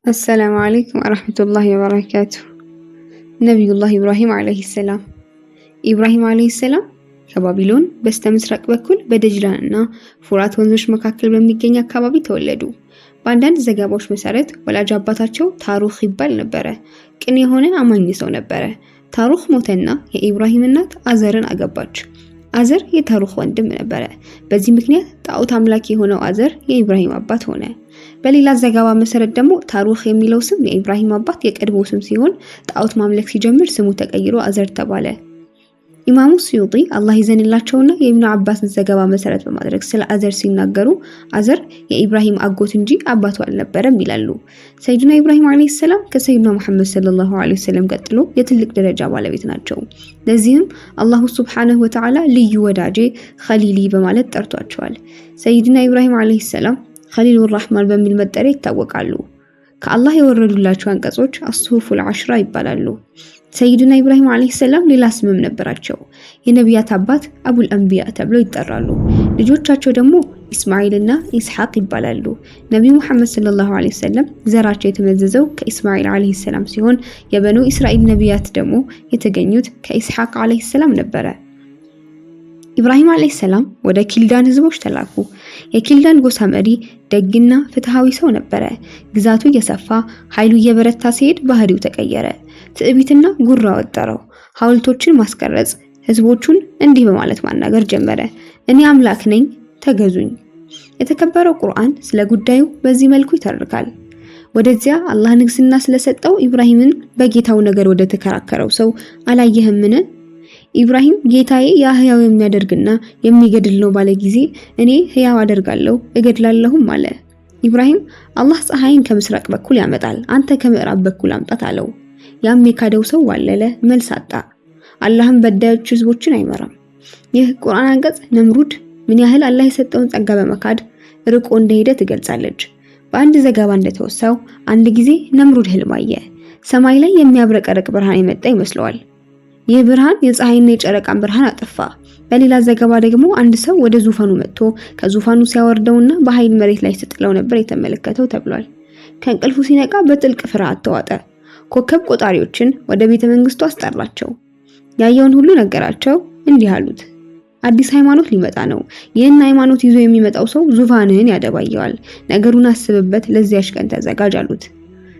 السلام عليكم ورحمة الله وبركاته። نبي الله إبراهيم عليه السلام ኢብራሂም አለይሂ ሰላም ከባቢሎን በስተምስራቅ በኩል በደጅላን እና ፉራት ወንዞች መካከል በሚገኝ አካባቢ ተወለዱ። በአንዳንድ ዘገባዎች መሰረት ወላጅ አባታቸው ታሩኽ ይባል ነበረ። ቅን የሆነ አማኝ ሰው ነበረ። ታሩኽ ሞተና የኢብራሂም እናት አዘርን አገባች። አዘር የታሩኽ ወንድም ነበረ። በዚህ ምክንያት ጣዖት አምላኪ የሆነው አዘር የኢብራሂም አባት ሆነ። በሌላ ዘገባ መሰረት ደግሞ ታሩኽ የሚለው ስም የኢብራሂም አባት የቀድሞ ስም ሲሆን ጣዖት ማምለክ ሲጀምር ስሙ ተቀይሮ አዘር ተባለ። ኢማሙ ስዩጢ አላህ ይዘንላቸውና የኢብኑ አባስን ዘገባ መሰረት በማድረግ ስለ አዘር ሲናገሩ አዘር የኢብራሂም አጎት እንጂ አባቱ አልነበረም ይላሉ። ሰይድና ኢብራሂም አለይሂ ሰላም ከሰይድና መሐመድ ሰለላሁ ዐለይሂ ወሰለም ቀጥሎ የትልቅ ደረጃ ባለቤት ናቸው። ለዚህም አላሁ ሱብሓነሁ ወተዓላ ልዩ ወዳጄ ኸሊሊ በማለት ጠርቷቸዋል። ሰይድና ኢብራሂም አለይሂ ሰላም ኸሊሉር ረህማን በሚል መጠሪያ ይታወቃሉ። ከአላህ የወረዱላቸው አንቀጾች አስሁፉል ዐሽራ ይባላሉ። ሰይድና ኢብራሂም አለይሂ ሰላም ሌላ ስምም ነበራቸው። የነቢያት አባት አቡል አንቢያ ተብለው ይጠራሉ። ልጆቻቸው ደግሞ ኢስማኤልና ኢስሐቅ ይባላሉ። ነብዩ መሐመድ ሰለላሁ ዐለይሂ ወሰለም ዘራቸው የተመዘዘው ከኢስማኤል አለይሂ ሰላም ሲሆን የበኑ እስራኤል ነቢያት ደግሞ የተገኙት ከኢስሐቅ አለይሂ ሰላም ነበረ። ኢብራሂም አለይሂ ሰላም ወደ ኪልዳን ህዝቦች ተላኩ። የኪልዳን ጎሳ መሪ ደግና ፍትሃዊ ሰው ነበረ። ግዛቱ እየሰፋ ኃይሉ እየበረታ ሲሄድ ባህሪው ተቀየረ። ትዕቢትና ጉራ ወጠረው። ሐውልቶችን ማስቀረጽ፣ ህዝቦቹን እንዲህ በማለት ማናገር ጀመረ። እኔ አምላክ ነኝ፣ ተገዙኝ። የተከበረው ቁርአን ስለ ጉዳዩ በዚህ መልኩ ይተርካል። ወደዚያ አላህ ንግስና ስለሰጠው ኢብራሂምን በጌታው ነገር ወደ ተከራከረው ሰው አላየህምን? ኢብራሂም ጌታዬ ያ ህያው የሚያደርግና የሚገድል ነው ባለ ጊዜ እኔ ህያው አደርጋለሁ እገድላለሁም አለ። ኢብራሂም አላህ ፀሐይን ከምስራቅ በኩል ያመጣል፣ አንተ ከምዕራብ በኩል አምጣት አለው። ያም የካደው ሰው ዋለለ፣ መልስ አጣ። አላህም በዳዮች ህዝቦችን አይመራም። ይህ ቁርአን አንቀጽ ነምሩድ ምን ያህል አላህ የሰጠውን ጸጋ በመካድ ርቆ እንደሄደ ትገልጻለች። በአንድ ዘገባ እንደተወሳው አንድ ጊዜ ነምሩድ ህልም አየ። ሰማይ ላይ የሚያብረቀርቅ ብርሃን የመጣ ይመስለዋል። ይህ ብርሃን የፀሐይና የጨረቃን ብርሃን አጠፋ። በሌላ ዘገባ ደግሞ አንድ ሰው ወደ ዙፋኑ መጥቶ ከዙፋኑ ሲያወርደውና በኃይል መሬት ላይ ሲጥለው ነበር የተመለከተው ተብሏል። ከእንቅልፉ ሲነቃ በጥልቅ ፍርሃት ተዋጠ። ኮከብ ቆጣሪዎችን ወደ ቤተ መንግስቱ አስጠራቸው። ያየውን ሁሉ ነገራቸው። እንዲህ አሉት፣ አዲስ ሃይማኖት ሊመጣ ነው። ይህን ሃይማኖት ይዞ የሚመጣው ሰው ዙፋንህን ያደባየዋል። ነገሩን አስብበት፣ ለዚያች ቀን ተዘጋጅ አሉት።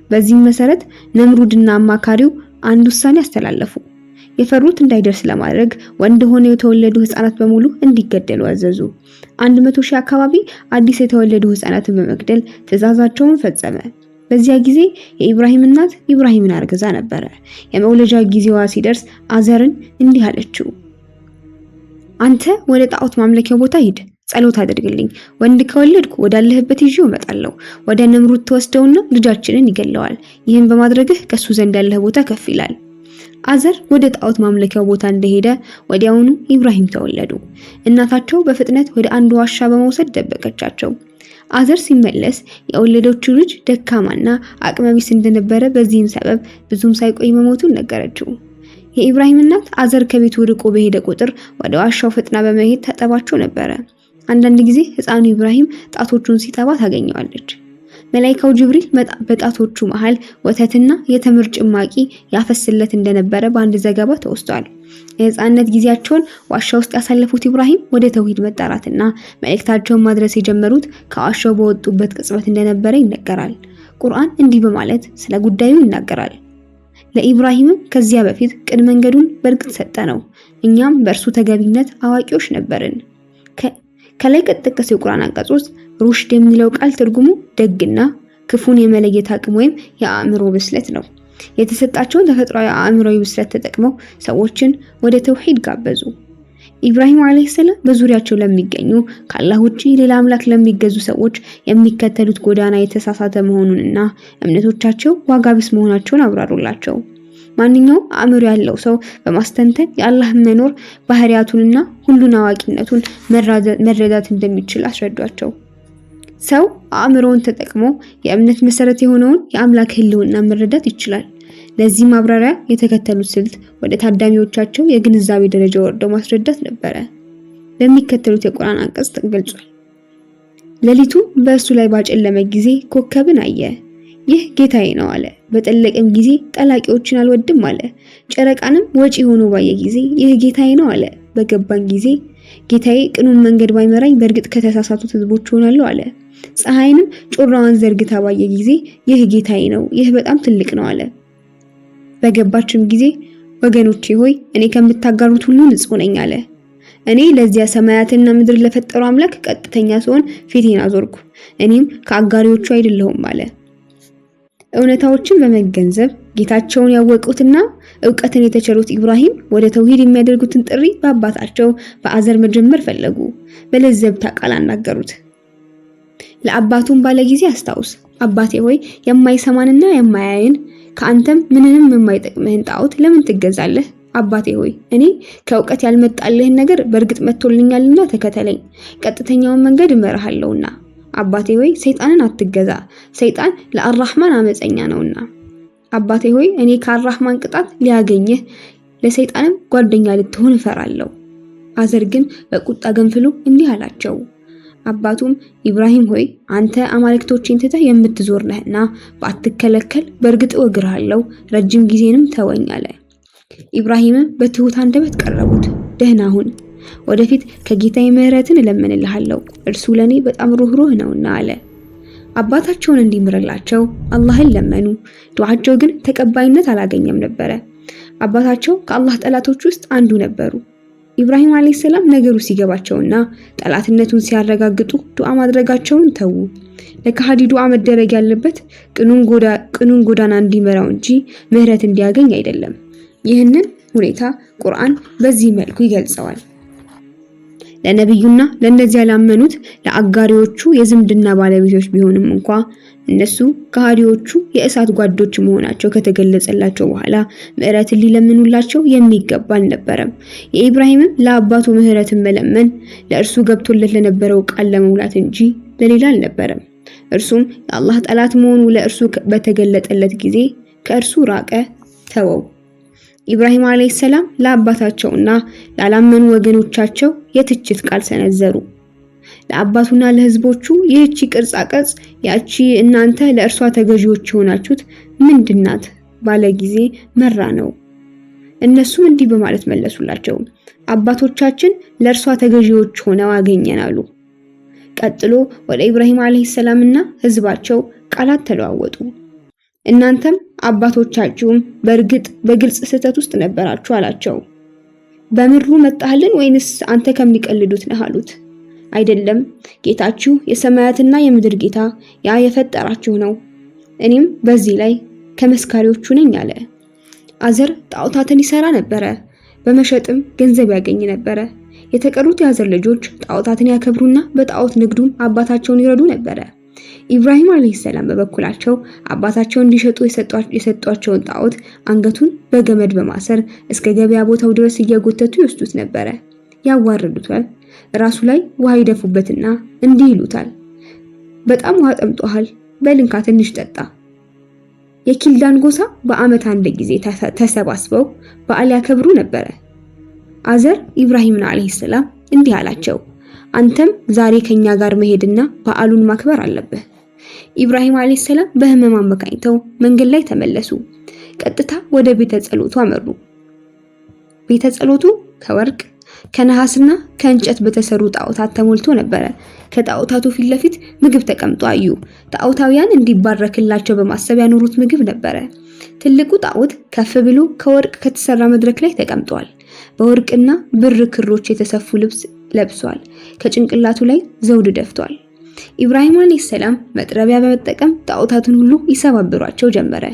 በዚህም መሰረት ነምሩድና አማካሪው አንድ ውሳኔ አስተላለፉ። የፈሩት እንዳይደርስ ለማድረግ ወንድ ሆነው የተወለዱ ህፃናት በሙሉ እንዲገደሉ አዘዙ። 100 ሺህ አካባቢ አዲስ የተወለዱ ህፃናትን በመግደል ትዕዛዛቸውን ፈጸመ። በዚያ ጊዜ የኢብራሂም እናት ኢብራሂምን አርግዛ ነበረ። የመውለጃ ጊዜዋ ሲደርስ አዘርን እንዲህ አለችው፣ አንተ ወደ ጣዖት ማምለኪያው ቦታ ሂድ፣ ጸሎት አድርግልኝ። ወንድ ከወለድኩ ወዳለህበት ይዤው እመጣለሁ። ወደ ነምሩድ ተወስደውና ልጃችንን ይገለዋል። ይህን በማድረግህ ከሱ ዘንድ ያለህ ቦታ ከፍ ይላል። አዘር ወደ ጣዖት ማምለኪያው ቦታ እንደሄደ ወዲያውኑ ኢብራሂም ተወለዱ። እናታቸው በፍጥነት ወደ አንድ ዋሻ በመውሰድ ደበቀቻቸው። አዘር ሲመለስ የወለደችው ልጅ ደካማና አቅመቢስ እንደነበረ በዚህም ሰበብ ብዙም ሳይቆይ መሞቱን ነገረችው። የኢብራሂም እናት አዘር ከቤቱ ርቆ በሄደ ቁጥር ወደ ዋሻው ፍጥና በመሄድ ታጠባቸው ነበረ። አንዳንድ ጊዜ ህፃኑ ኢብራሂም ጣቶቹን ሲጠባ ታገኘዋለች። መላእክቱ ጅብሪል በጣቶቹ መሃል ወተትና የተምር ጭማቂ ያፈስለት እንደነበረ በአንድ ዘገባ ተወስቷል። የህፃንነት ጊዜያቸውን ዋሻ ውስጥ ያሳለፉት ኢብራሂም ወደ ተውሂድ መጣራትና መልእክታቸውን ማድረስ የጀመሩት ከዋሻው በወጡበት ቅጽበት እንደነበረ ይነገራል። ቁርአን እንዲህ በማለት ስለ ጉዳዩ ይናገራል። ለኢብራሂምም ከዚያ በፊት ቅድመ መንገዱን በእርግጥ ሰጠነው፣ እኛም በእርሱ ተገቢነት አዋቂዎች ነበርን። ከላይ ከተጠቀሰው የቁርአን አንቀጽ ውስጥ ሩሽድ የሚለው ቃል ትርጉሙ ደግና ክፉን የመለየት አቅም ወይም የአእምሮ ብስለት ነው። የተሰጣቸውን ተፈጥሯዊ አእምሮዊ ብስለት ተጠቅመው ሰዎችን ወደ ተውሂድ ጋበዙ። ኢብራሂም አለይሂ ሰላም በዙሪያቸው ለሚገኙ ከአላህ ውጪ ሌላ አምላክ ለሚገዙ ሰዎች የሚከተሉት ጎዳና የተሳሳተ መሆኑንና እምነቶቻቸው ዋጋ ቢስ መሆናቸውን አብራሩላቸው። ማንኛውም አእምሮ ያለው ሰው በማስተንተን የአላህ መኖር ባህሪያቱንና ሁሉን አዋቂነቱን መረዳት እንደሚችል አስረዷቸው። ሰው አእምሮውን ተጠቅሞ የእምነት መሰረት የሆነውን የአምላክ ህልውና መረዳት ይችላል። ለዚህ ማብራሪያ የተከተሉት ስልት ወደ ታዳሚዎቻቸው የግንዛቤ ደረጃ ወርደው ማስረዳት ነበረ። በሚከተሉት የቁርአን አንቀጽ ተገልጿል። ሌሊቱ በእርሱ ላይ ባጨለመ ጊዜ ኮከብን አየ። ይህ ጌታዬ ነው አለ። በጠለቀም ጊዜ ጠላቂዎችን አልወድም አለ። ጨረቃንም ወጪ ሆኖ ባየ ጊዜ ይህ ጌታዬ ነው አለ። በገባን ጊዜ ጌታዬ ቅኑን መንገድ ባይመራኝ በእርግጥ ከተሳሳቱት ህዝቦች ሆናለሁ አለ። ፀሐይንም ጮራዋን ዘርግታ ባየ ጊዜ ይህ ጌታዬ ነው፣ ይህ በጣም ትልቅ ነው አለ። በገባችም ጊዜ ወገኖቼ ሆይ እኔ ከምታጋሩት ሁሉ ንጹህ ነኝ አለ። እኔ ለዚያ ሰማያትና ምድር ለፈጠረው አምላክ ቀጥተኛ ስሆን ፊቴን አዞርኩ፣ እኔም ከአጋሪዎቹ አይደለሁም አለ። እውነታዎችን በመገንዘብ ጌታቸውን ያወቁትና ዕውቀትን የተቸሩት ኢብራሂም ወደ ተውሂድ የሚያደርጉትን ጥሪ በአባታቸው በአዘር መጀመር ፈለጉ። በለዘብታ ቃል አናገሩት። ለአባቱም ባለ ጊዜ አስታውስ፣ አባቴ ሆይ የማይሰማንና የማያይን ከአንተም ምንንም የማይጠቅምህን ጣዖት ለምን ትገዛለህ? አባቴ ሆይ እኔ ከዕውቀት ያልመጣልህን ነገር በእርግጥ መጥቶልኛልና ተከተለኝ፣ ቀጥተኛውን መንገድ እመራሃለሁና። አባቴ ሆይ ሰይጣንን አትገዛ፣ ሰይጣን ለአራህማን አመፀኛ ነውና። አባቴ ሆይ እኔ ከአራህማን ቅጣት ሊያገኝህ ለሰይጣንም ጓደኛ ልትሆን እፈራለሁ። አዘር ግን በቁጣ ገንፍሎ እንዲህ አላቸው። አባቱም ኢብራሂም ሆይ አንተ አማልክቶችን ትተህ የምትዞር ነህና ባትከለከል በእርግጥ እወግርሃለሁ፣ ረጅም ጊዜንም ተወኝ አለ። ኢብራሂምም በትሁት አንደበት ቀረቡት። ደህና ሁን፣ ወደፊት ከጌታዬ ምሕረትን እለምንልሃለሁ፣ እርሱ ለኔ በጣም ሩህሩህ ነውና አለ። አባታቸውን እንዲምርላቸው አላህን ለመኑ። ዱዓቸው ግን ተቀባይነት አላገኘም ነበረ። አባታቸው ከአላህ ጠላቶች ውስጥ አንዱ ነበሩ። ኢብራሂም አለይሂ ሰላም ነገሩ ሲገባቸውና ጠላትነቱን ሲያረጋግጡ ዱዓ ማድረጋቸውን ተዉ። ለካሃዲ ዱዓ መደረግ ያለበት ቅኑን ጎዳና እንዲመራው እንጂ ምህረት እንዲያገኝ አይደለም። ይህንን ሁኔታ ቁርአን በዚህ መልኩ ይገልጸዋል። ለነብዩና ለእነዚያ ላመኑት ለአጋሪዎቹ የዝምድና ባለቤቶች ቢሆንም እንኳ እነሱ ከሃዲዎቹ የእሳት ጓዶች መሆናቸው ከተገለጸላቸው በኋላ ምህረትን ሊለምኑላቸው የሚገባ አልነበረም። የኢብራሂምም ለአባቱ ምህረትን መለመን ለእርሱ ገብቶለት ለነበረው ቃል ለመሙላት እንጂ ለሌላ አልነበረም። እርሱም የአላህ ጠላት መሆኑ ለእርሱ በተገለጠለት ጊዜ ከእርሱ ራቀ፣ ተወው። ኢብራሂም አለይሂ ሰላም ለአባታቸውና ላላመኑ ወገኖቻቸው የትችት ቃል ሰነዘሩ። ለአባቱና ለህዝቦቹ ይህቺ ቅርጻ ቅርጽ ያቺ እናንተ ለእርሷ ተገዢዎች የሆናችሁት ምንድናት ባለ ጊዜ መራ ነው። እነሱም እንዲህ በማለት መለሱላቸው፣ አባቶቻችን ለእርሷ ተገዢዎች ሆነው አገኘናሉ። ቀጥሎ ወደ ኢብራሂም አለይሂ ሰላምና ህዝባቸው ቃላት ተለዋወጡ። እናንተም አባቶቻችሁም በእርግጥ በግልጽ ስህተት ውስጥ ነበራችሁ አላቸው። በምሩ መጣህልን ወይንስ አንተ ከሚቀልዱት ነህ አሉት። አይደለም፣ ጌታችሁ የሰማያትና የምድር ጌታ ያ የፈጠራችሁ ነው፣ እኔም በዚህ ላይ ከመስካሪዎቹ ነኝ አለ። አዘር ጣዖታትን ይሰራ ነበረ፣ በመሸጥም ገንዘብ ያገኝ ነበረ። የተቀሩት የአዘር ልጆች ጣዖታትን ያከብሩና በጣዖት ንግዱም አባታቸውን ይረዱ ነበረ። ኢብራሂም አለይሂ ሰላም በበኩላቸው አባታቸው እንዲሸጡ የሰጧቸውን ጣዖት አንገቱን በገመድ በማሰር እስከ ገበያ ቦታው ድረስ እየጎተቱ ይወስዱት ነበረ። ያዋርዱታል፣ ራሱ ላይ ውሃ ይደፉበትና እንዲህ ይሉታል፣ በጣም ውሃ ጠምጦሃል፣ በልንካ ትንሽ ጠጣ። የኪልዳን ጎሳ በአመት አንድ ጊዜ ተሰባስበው በዓል ያከብሩ ነበረ። አዘር ኢብራሂምን አለይሂ ሰላም እንዲህ አላቸው፣ አንተም ዛሬ ከኛ ጋር መሄድና በዓሉን ማክበር አለብህ። ኢብራሂም አለይሂ ሰላም በህመም አመካኝተው መንገድ ላይ ተመለሱ። ቀጥታ ወደ ቤተ ጸሎቱ አመሩ። ቤተ ጸሎቱ ከወርቅ ከነሐስና ከእንጨት በተሰሩ ጣዖታት ተሞልቶ ነበረ። ከጣዖታቱ ፊት ለፊት ምግብ ተቀምጦ አዩ። ጣዖታውያን እንዲባረክላቸው በማሰብ ያኖሩት ምግብ ነበረ። ትልቁ ጣዖት ከፍ ብሎ ከወርቅ ከተሰራ መድረክ ላይ ተቀምጧል። በወርቅና ብር ክሮች የተሰፉ ልብስ ለብሷል። ከጭንቅላቱ ላይ ዘውድ ደፍቷል። ኢብራሂም አለይሂ ሰላም መጥረቢያ በመጠቀም ጣዖታቱን ሁሉ ይሰባብሯቸው ጀመረ።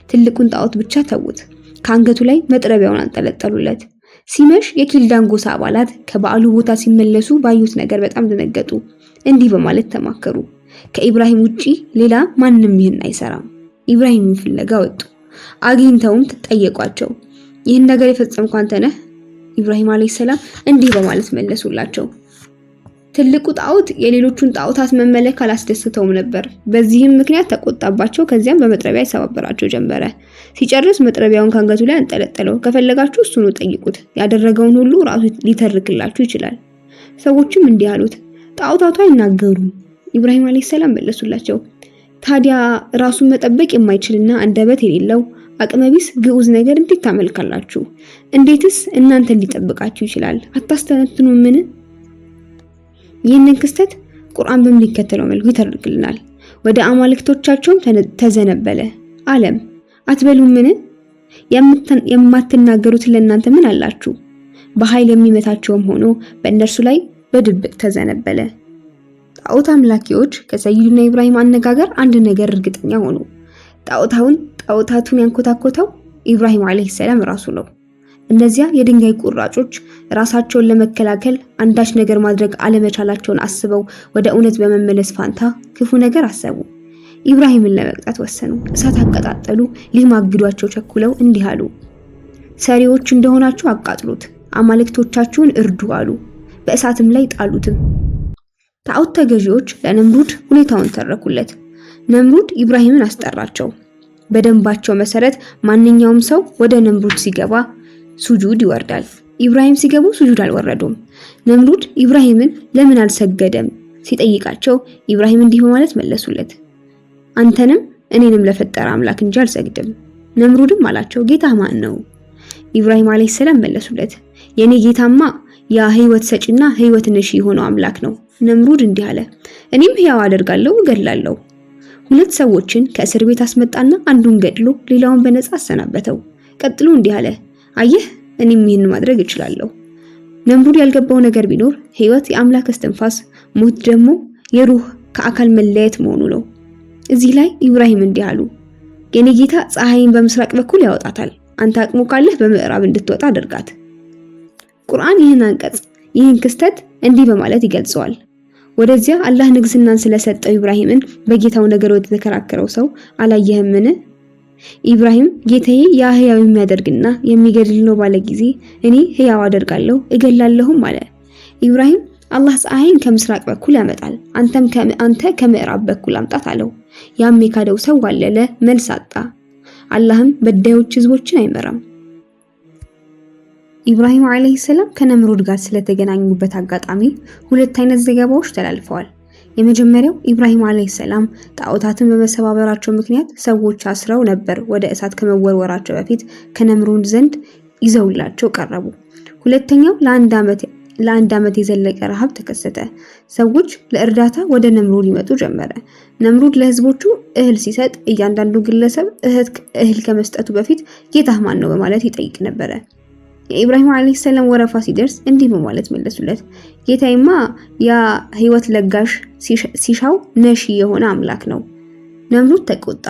ትልቁን ጣዖት ብቻ ተዉት። ከአንገቱ ላይ መጥረቢያውን አንጠለጠሉለት። ሲመሽ የኪልዳን ጎሳ አባላት ከበዓሉ ቦታ ሲመለሱ ባዩት ነገር በጣም ደነገጡ። እንዲህ በማለት ተማከሩ፣ ከኢብራሂም ውጪ ሌላ ማንም ይህን አይሰራም። ኢብራሂምን ፍለጋ ወጡ። አግኝተውም ተጠየቋቸው፣ ይህን ነገር የፈጸምከው አንተ ነህ? ኢብራሂም አለይሂ ሰላም እንዲህ በማለት መለሱላቸው፣ ትልቁ ጣዖት የሌሎቹን ጣዖታት መመለክ አላስደስተውም ነበር። በዚህም ምክንያት ተቆጣባቸው። ከዚያም በመጥረቢያ ይሰባበራቸው ጀመረ። ሲጨርስ መጥረቢያውን ካንገቱ ላይ አንጠለጠለው። ከፈለጋችሁ እሱን ጠይቁት፣ ያደረገውን ሁሉ ራሱ ሊተርክላችሁ ይችላል። ሰዎችም እንዲህ አሉት፣ ጣዖታቱ አይናገሩም። ኢብራሂም አለይሂ ሰላም መለሱላቸው፣ ታዲያ ራሱን መጠበቅ የማይችልና አንደበት የሌለው አቅመቢስ ግዑዝ ነገር እንዴት ታመልካላችሁ? እንዴትስ እናንተን ሊጠብቃችሁ ይችላል? አታስተነትኑምን? ይህንን ክስተት ቁርአን በሚከተለው መልኩ ይተርክልናል። ወደ አማልክቶቻቸው ተዘነበለ አለም አትበሉምን? የማትናገሩት ለእናንተ ምን አላችሁ? በኃይል የሚመታቸውም ሆኖ በእነርሱ ላይ በድብቅ ተዘነበለ። ጣዖት አምላኪዎች ከሰይዱና ኢብራሂም አነጋገር አንድ ነገር እርግጠኛ ሆኑ። ጣዖታቱን ያንኮታኮተው ኢብራሂም አለይሂ ሰላም ራሱ ነው። እነዚያ የድንጋይ ቁራጮች ራሳቸውን ለመከላከል አንዳች ነገር ማድረግ አለመቻላቸውን አስበው ወደ እውነት በመመለስ ፋንታ ክፉ ነገር አሰቡ። ኢብራሂምን ለመቅጣት ወሰኑ። እሳት አቀጣጠሉ። ሊማግዷቸው ቸኩለው እንዲህ አሉ፣ ሰሪዎች እንደሆናችሁ አቃጥሉት፣ አማልክቶቻችሁን እርዱ አሉ። በእሳትም ላይ ጣሉትም። ጣዖት ተገዢዎች ለነምሩድ ሁኔታውን ተረኩለት። ነምሩድ ኢብራሂምን አስጠራቸው። በደንባቸው መሰረት ማንኛውም ሰው ወደ ነምሩድ ሲገባ ሱጁድ ይወርዳል። ኢብራሂም ሲገቡ ሱጁድ አልወረዱም። ነምሩድ ኢብራሂምን ለምን አልሰገደም ሲጠይቃቸው ኢብራሂም እንዲህ በማለት መለሱለት፣ አንተንም እኔንም ለፈጠረ አምላክ እንጂ አልሰግድም። ነምሩድም አላቸው፣ ጌታ ማን ነው? ኢብራሂም አለይሂ ሰላም መለሱለት፣ የኔ ጌታማ ያ ህይወት ሰጪና ህይወት ነሺ የሆነው አምላክ ነው። ነምሩድ እንዲህ አለ፣ እኔም ህያው አደርጋለሁ እገድላለሁ። ሁለት ሰዎችን ከእስር ቤት አስመጣና አንዱን ገድሎ ሌላውን በነፃ አሰናበተው። ቀጥሎ እንዲህ አለ፣ አየህ እኔም ይህን ማድረግ እችላለሁ። ነምሩድ ያልገባው ነገር ቢኖር ህይወት የአምላክ እስትንፋስ፣ ሞት ደግሞ የሩህ ከአካል መለየት መሆኑ ነው። እዚህ ላይ ኢብራሂም እንዲህ አሉ፣ የኔ ጌታ ፀሐይን በምስራቅ በኩል ያወጣታል፣ አንተ አቅሙ ካለህ በምዕራብ እንድትወጣ አድርጋት። ቁርአን ይህን ክስተት እንዲህ በማለት ይገልጸዋል። ወደዚያ አላህ ንግስናን ስለሰጠው ኢብራሂምን በጌታው ነገር ወደ ተከራከረው ሰው አላየህምን? ኢብራሂም ጌታዬ ያ ህያው የሚያደርግና የሚገድል ነው ባለ ጊዜ እኔ ህያው አደርጋለሁ እገላለሁም አለ። ኢብራሂም አላህ ፀሐይን ከምስራቅ በኩል ያመጣል፣ አንተ ከምዕራብ በኩል አምጣት አለው። ያም የካደው ሰው ዋለለ፣ መልስ አጣ። አላህም በዳዮች ህዝቦችን አይመራም። ኢብራሂም አለይሂ ሰላም ከነምሩድ ጋር ስለተገናኙበት አጋጣሚ ሁለት አይነት ዘገባዎች ተላልፈዋል። የመጀመሪያው ኢብራሂም አለይሂ ሰላም ጣዖታትን በመሰባበራቸው ምክንያት ሰዎች አስረው ነበር ወደ እሳት ከመወርወራቸው በፊት ከነምሩድ ዘንድ ይዘውላቸው ቀረቡ። ሁለተኛው ለአንድ ዓመት የዘለቀ ረሃብ ተከሰተ። ሰዎች ለእርዳታ ወደ ነምሩድ ይመጡ ጀመረ። ነምሩድ ለህዝቦቹ እህል ሲሰጥ እያንዳንዱ ግለሰብ እህል ከመስጠቱ በፊት ጌታህ ማን ነው በማለት ይጠይቅ ነበረ። የኢብራሂም አለይሂ ሰላም ወረፋ ሲደርስ እንዲህ በማለት መለሱለት፣ ጌታዬማ ያ ህይወት ለጋሽ ሲሻው ነሺ የሆነ አምላክ ነው። ነምሩድ ተቆጣ።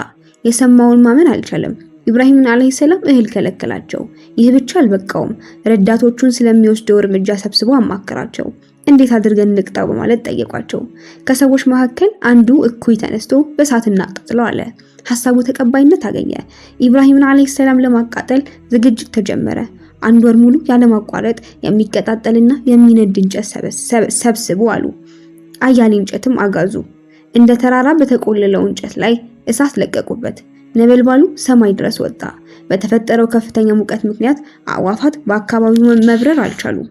የሰማውን ማመን አልቻለም። ኢብራሂምን አለይሂ ሰላም እህል ከለከላቸው። ይህ ብቻ አልበቃውም። ረዳቶቹን ስለሚወስደው እርምጃ ሰብስቦ አማከራቸው። እንዴት አድርገን እንቅጣው በማለት ጠየቋቸው። ከሰዎች መካከል አንዱ እኩይ ተነስቶ በእሳት እናቃጥለው አለ። ሐሳቡ ተቀባይነት አገኘ። ኢብራሂምን አለይሂ ሰላም ለማቃጠል ዝግጅት ተጀመረ። አንድ ወር ሙሉ ያለማቋረጥ የሚቀጣጠልና የሚነድ እንጨት ሰብስቡ አሉ። አያሌ እንጨትም አጋዙ። እንደ ተራራ በተቆለለው እንጨት ላይ እሳት ለቀቁበት። ነበልባሉ ሰማይ ድረስ ወጣ። በተፈጠረው ከፍተኛ ሙቀት ምክንያት አዕዋፋት በአካባቢው መብረር አልቻሉም።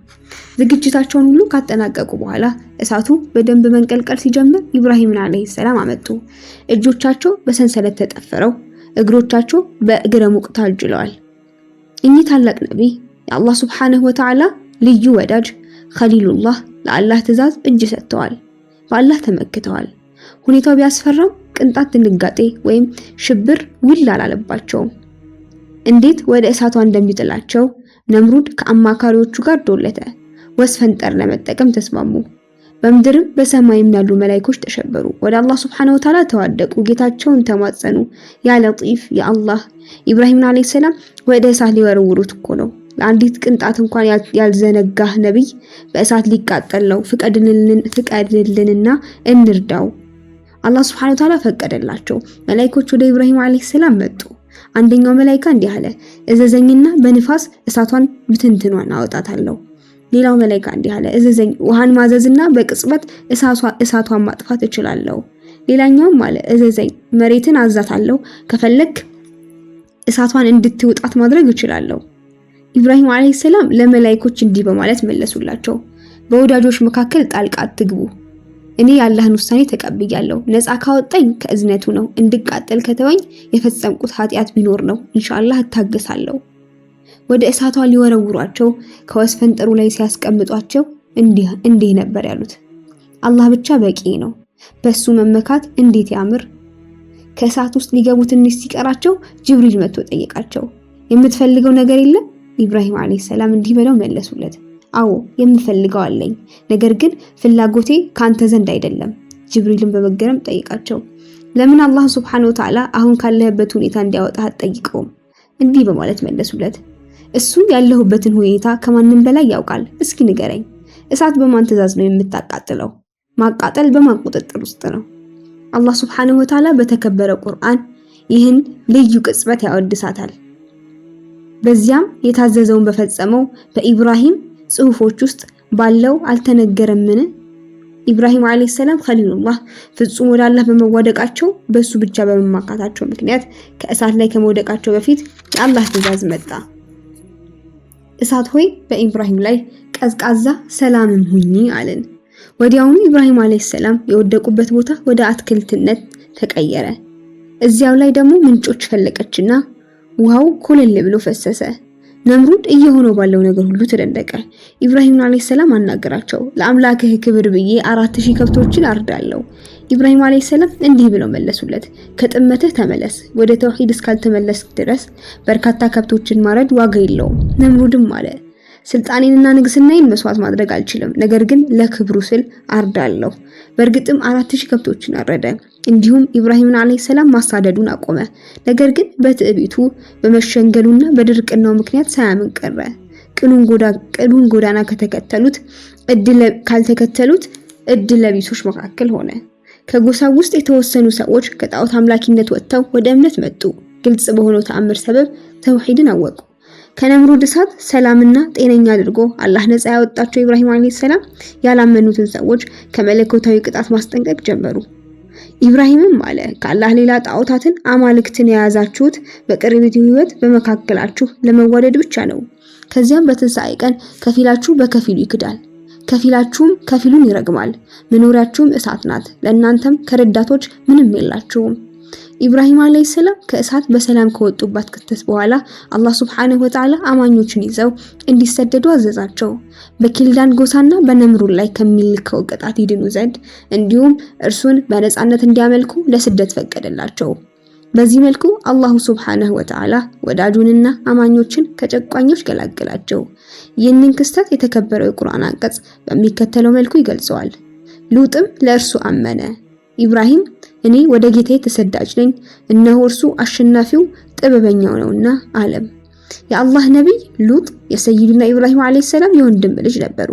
ዝግጅታቸውን ሁሉ ካጠናቀቁ በኋላ እሳቱ በደንብ መንቀልቀል ሲጀምር ኢብራሂምን አለይሂ ሰላም አመጡ። እጆቻቸው በሰንሰለት ተጠፍረው፣ እግሮቻቸው በእግረ ሙቅ ታጅለዋል። እኚህ ታላቅ ነቢይ የአላህ ሱብሓነሁ ወተዓላ ልዩ ወዳጅ ኸሊሉላህ ለአላህ ትእዛዝ እጅ ሰጥተዋል። በአላህ ተመክተዋል። ሁኔታው ቢያስፈራም ቅንጣት ድንጋጤ ወይም ሽብር ውል አላለባቸውም። እንዴት ወደ እሳቷ እንደሚጥላቸው ነምሩድ ከአማካሪዎቹ ጋር ዶለተ። ወስፈንጠር ለመጠቀም ተስማሙ። በምድርም በሰማይም ያሉ መላእክቶች ተሸበሩ። ወደ አላህ ሱብሓነሁ ወተዓላ ተዋደቁ። ጌታቸውን ተማጸኑ። ያ ለጢፍ ያ አላህ ኢብራሂምን አለይሂ ሰላም ወደ እሳት ሊወረውሩት እኮ ነው። ለአንዲት ቅንጣት እንኳን ያልዘነጋህ ነብይ በእሳት ሊቃጠል ነው። ፍቀድልንና እንርዳው። አላህ ሱብሓነሁ ወተዓላ ፈቀደላቸው። መላእክቶች ወደ ኢብራሂም አለይሂ ሰላም መጡ። አንደኛው መላእክት እንዲህ አለ፣ እዘዘኝና በንፋስ እሳቷን ብትንትኗን አወጣታለሁ። ሌላው መላእክት እንዲህ አለ፣ እዘዘኝ ውሃን ማዘዝና በቅጽበት እሳቷን ማጥፋት እችላለሁ። ሌላኛውም አለ፣ እዘዘኝ መሬትን አዛታለሁ፣ ከፈለክ እሳቷን እንድትውጣት ማድረግ እችላለሁ። ኢብራሂም አለይሂ ሰላም ለመላእክቶች እንዲህ በማለት መለሱላቸው፣ በወዳጆች መካከል ጣልቃ አትግቡ። እኔ የአላህን ውሳኔ ተቀብያለሁ። ነፃ ካወጣኝ ከእዝነቱ ነው። እንድቃጠል ከተወኝ የፈጸምኩት ኃጢአት ቢኖር ነው። ኢንሻአላህ እታገሳለሁ። ወደ እሳቷ ሊወረውሯቸው ከወስፈንጠሩ ላይ ሲያስቀምጧቸው እንዲህ ነበር ያሉት፣ አላህ ብቻ በቂ ነው። በሱ መመካት እንዴት ያምር። ከእሳት ውስጥ ሊገቡ ትንሽ ሲቀራቸው ጅብሪል መጥቶ ጠየቃቸው። የምትፈልገው ነገር የለም? ኢብራሂም አለይሂ ሰላም እንዲህ ብለው መለሱለት፣ አዎ የምፈልገው አለኝ፣ ነገር ግን ፍላጎቴ ካንተ ዘንድ አይደለም። ጅብሪልን በመገረም ጠይቃቸው፣ ለምን አላህ ሱብሓነሁ ወተዓላ አሁን ካለህበት ሁኔታ እንዲያወጣህ አትጠይቀውም? እንዲህ በማለት መለሱለት፣ እሱ ያለሁበትን ሁኔታ ከማንም በላይ ያውቃል። እስኪ ንገረኝ፣ እሳት በማን ትእዛዝ ነው የምታቃጥለው? ማቃጠል በማን ቁጥጥር ውስጥ ነው? አላህ ሱብሓነሁ ወተዓላ በተከበረ ቁርአን ይህን ልዩ ቅጽበት ያወድሳታል። በዚያም የታዘዘውን በፈጸመው በኢብራሂም ጽሑፎች ውስጥ ባለው አልተነገረምን? ኢብራሂም አለይሂ ሰላም ኸሊሉላህ ፍጹም ወደ አላህ በመዋደቃቸው በሱ ብቻ በመማካታቸው ምክንያት ከእሳት ላይ ከመውደቃቸው በፊት የአላህ ትእዛዝ መጣ። እሳት ሆይ በኢብራሂም ላይ ቀዝቃዛ ሰላምም ሁኚ አለን። ወዲያውኑ ኢብራሂም አለይሂ ሰላም የወደቁበት ቦታ ወደ አትክልትነት ተቀየረ። እዚያው ላይ ደግሞ ምንጮች ፈለቀችና ውሃው ኮለል ብሎ ፈሰሰ። ነምሩድ እየሆነው ባለው ነገር ሁሉ ተደነቀ። ኢብራሂም አለይሂ ሰላም አናገራቸው፣ ለአምላክህ ክብር ብዬ 4000 ከብቶችን አርዳለሁ። ኢብራሂም አለይሂ ሰላም እንዲህ ብለው መለሱለት፣ ከጥመትህ ተመለስ። ወደ ተውሂድ እስካልተመለስ ድረስ በርካታ ከብቶችን ማረድ ዋጋ የለውም። ነምሩድም አለ፣ ስልጣኔንና ንግስናዬን መስዋዕት ማድረግ አልችልም፣ ነገር ግን ለክብሩ ስል አርዳለሁ። በእርግጥም 4000 ከብቶችን አረደ። እንዲሁም ኢብራሂም አለይሂ ሰላም ማሳደዱን አቆመ። ነገር ግን በትዕቢቱ በመሸንገሉና በድርቅናው ምክንያት ሳያምን ቀረ። ቅኑን ጎዳና ካልተከተሉት እድል ለቢሶች መካከል ሆነ። ከጎሳው ውስጥ የተወሰኑ ሰዎች ከጣዖት አምላኪነት ወጥተው ወደ እምነት መጡ። ግልጽ በሆነው ተአምር ሰበብ ተውሂድን አወቁ። ከነምሩድ እሳት ሰላምና ጤነኛ አድርጎ አላህ ነፃ ያወጣቸው ኢብራሂም አለይሂ ሰላም ያላመኑትን ሰዎች ከመለኮታዊ ቅጣት ማስጠንቀቅ ጀመሩ። ኢብራሂምም አለ፣ ከአላህ ሌላ ጣዖታትን አማልክትን የያዛችሁት በቅርቢቱ ህይወት በመካከላችሁ ለመዋደድ ብቻ ነው። ከዚያም በትንሣኤ ቀን ከፊላችሁ በከፊሉ ይክዳል፣ ከፊላችሁም ከፊሉን ይረግማል። መኖሪያችሁም እሳት ናት፣ ለእናንተም ከረዳቶች ምንም የላችሁም። ኢብራሂም አለይሂ ሰላም ከእሳት በሰላም ከወጡባት ክስተት በኋላ አላህ ሱብሓነሁ ወተዓላ አማኞችን ይዘው እንዲሰደዱ አዘዛቸው። በኪልዳን ጎሳና በነምሩድ ላይ ከሚልከው ቅጣት ይድኑ ዘንድ እንዲሁም እርሱን በነፃነት እንዲያመልኩ ለስደት ፈቀደላቸው። በዚህ መልኩ አላሁ ሱብሓነሁ ወተዓላ ወዳጁንና አማኞችን ከጨቋኞች ገላገላቸው። ይህንን ክስተት የተከበረው የቁርአን አንቀጽ በሚከተለው መልኩ ይገልጸዋል። ሉጥም ለእርሱ አመነ። ኢብራሂም እኔ ወደ ጌታዬ ተሰዳጅ ነኝ፣ እነሆ እርሱ አሸናፊው ጥበበኛው ነውና አለም። የአላህ ነቢይ ሉጥ የሰይዱና ኢብራሂም አለይሂ ሰላም የወንድም ልጅ ነበሩ።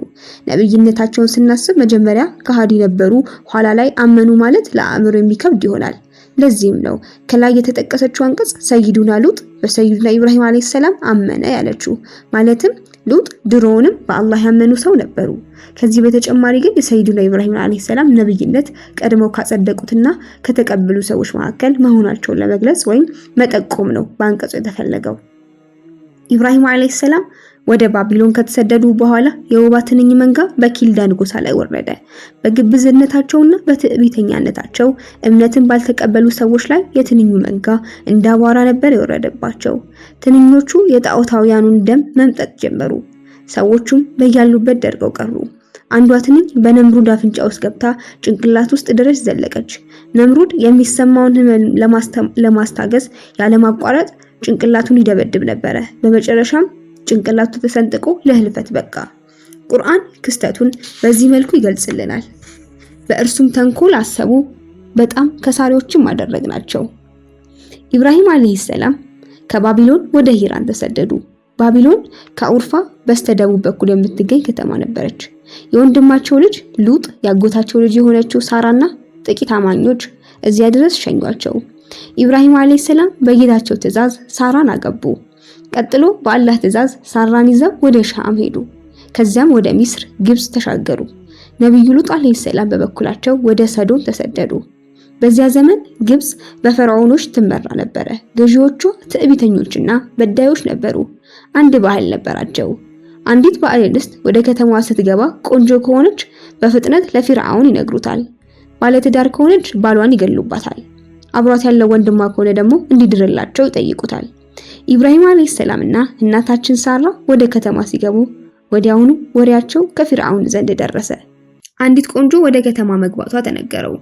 ነብይነታቸውን ስናስብ መጀመሪያ ከሃዲ ነበሩ፣ ኋላ ላይ አመኑ ማለት ለአእምሮ የሚከብድ ይሆናል። ለዚህም ነው ከላይ የተጠቀሰችው አንቀጽ ሰይዱና ሉጥ በሰይዱና ኢብራሂም አለይሂ ሰላም አመነ ያለችው። ማለትም ሉጥ ድሮውንም በአላህ ያመኑ ሰው ነበሩ። ከዚህ በተጨማሪ ግን የሰይዱና ኢብራሂም አለይሂ ሰላም ነብይነት ቀድመው ካጸደቁትና ከተቀበሉ ሰዎች መካከል መሆናቸውን ለመግለጽ ወይም መጠቆም ነው በአንቀጹ የተፈለገው። ኢብራሂም አለይሂ ሰላም ወደ ባቢሎን ከተሰደዱ በኋላ የወባ ትንኝ መንጋ በኪልዳን ጎሳ ላይ ወረደ። በግብዝነታቸውና በትዕቢተኛነታቸው እምነትን ባልተቀበሉ ሰዎች ላይ የትንኙ መንጋ እንዳቧራ ነበር የወረደባቸው። ትንኞቹ የጣዖታውያኑን ደም መምጠጥ ጀመሩ። ሰዎቹም በያሉበት ደርቀው ቀሩ። አንዷ ትንኝ በነምሩድ አፍንጫ ውስጥ ገብታ ጭንቅላት ውስጥ ድረስ ዘለቀች። ነምሩድ የሚሰማውን ህመም ለማስታገስ ያለማቋረጥ ጭንቅላቱን ይደበድብ ነበረ። በመጨረሻም ጭንቅላቱ ተሰንጥቆ ለህልፈት በቃ። ቁርአን ክስተቱን በዚህ መልኩ ይገልጽልናል። በእርሱም ተንኮል አሰቡ፣ በጣም ከሳሪዎችም አደረግናቸው። ኢብራሂም አለይሂ ሰላም ከባቢሎን ወደ ሂራን ተሰደዱ። ባቢሎን ከኡርፋ በስተደቡብ በኩል የምትገኝ ከተማ ነበረች። የወንድማቸው ልጅ ሉጥ ያጎታቸው ልጅ የሆነችው ሳራና ጥቂት አማኞች እዚያ ድረስ ሸኟቸው። ኢብራሂም አለይሂ ሰላም በጌታቸው ትእዛዝ ሳራን አገቡ። ቀጥሎ በአላህ ትእዛዝ ሳራን ይዘው ወደ ሻም ሄዱ። ከዚያም ወደ ሚስር፣ ግብጽ ተሻገሩ። ነብዩ ሉጥ አለይሂ ሰላም በበኩላቸው ወደ ሰዶም ተሰደዱ። በዚያ ዘመን ግብጽ በፈርዖኖች ትመራ ነበረ። ገዢዎቿ ትዕቢተኞችና በዳዮች ነበሩ። አንድ ባህል ነበራቸው። አንዲት ባዕድ እንስት ወደ ከተማዋ ስትገባ ቆንጆ ከሆነች በፍጥነት ለፊርዓውን ይነግሩታል። ባለትዳር ከሆነች ባሏን ይገሉባታል። አብሯት ያለው ወንድሟ ከሆነ ደግሞ እንዲድርላቸው ይጠይቁታል። ኢብራሂም አለይሂ ሰላምና እናታችን ሳራ ወደ ከተማ ሲገቡ ወዲያውኑ ወሬያቸው ከፊርዓውን ዘንድ ደረሰ። አንዲት ቆንጆ ወደ ከተማ መግባቷ ተነገረው።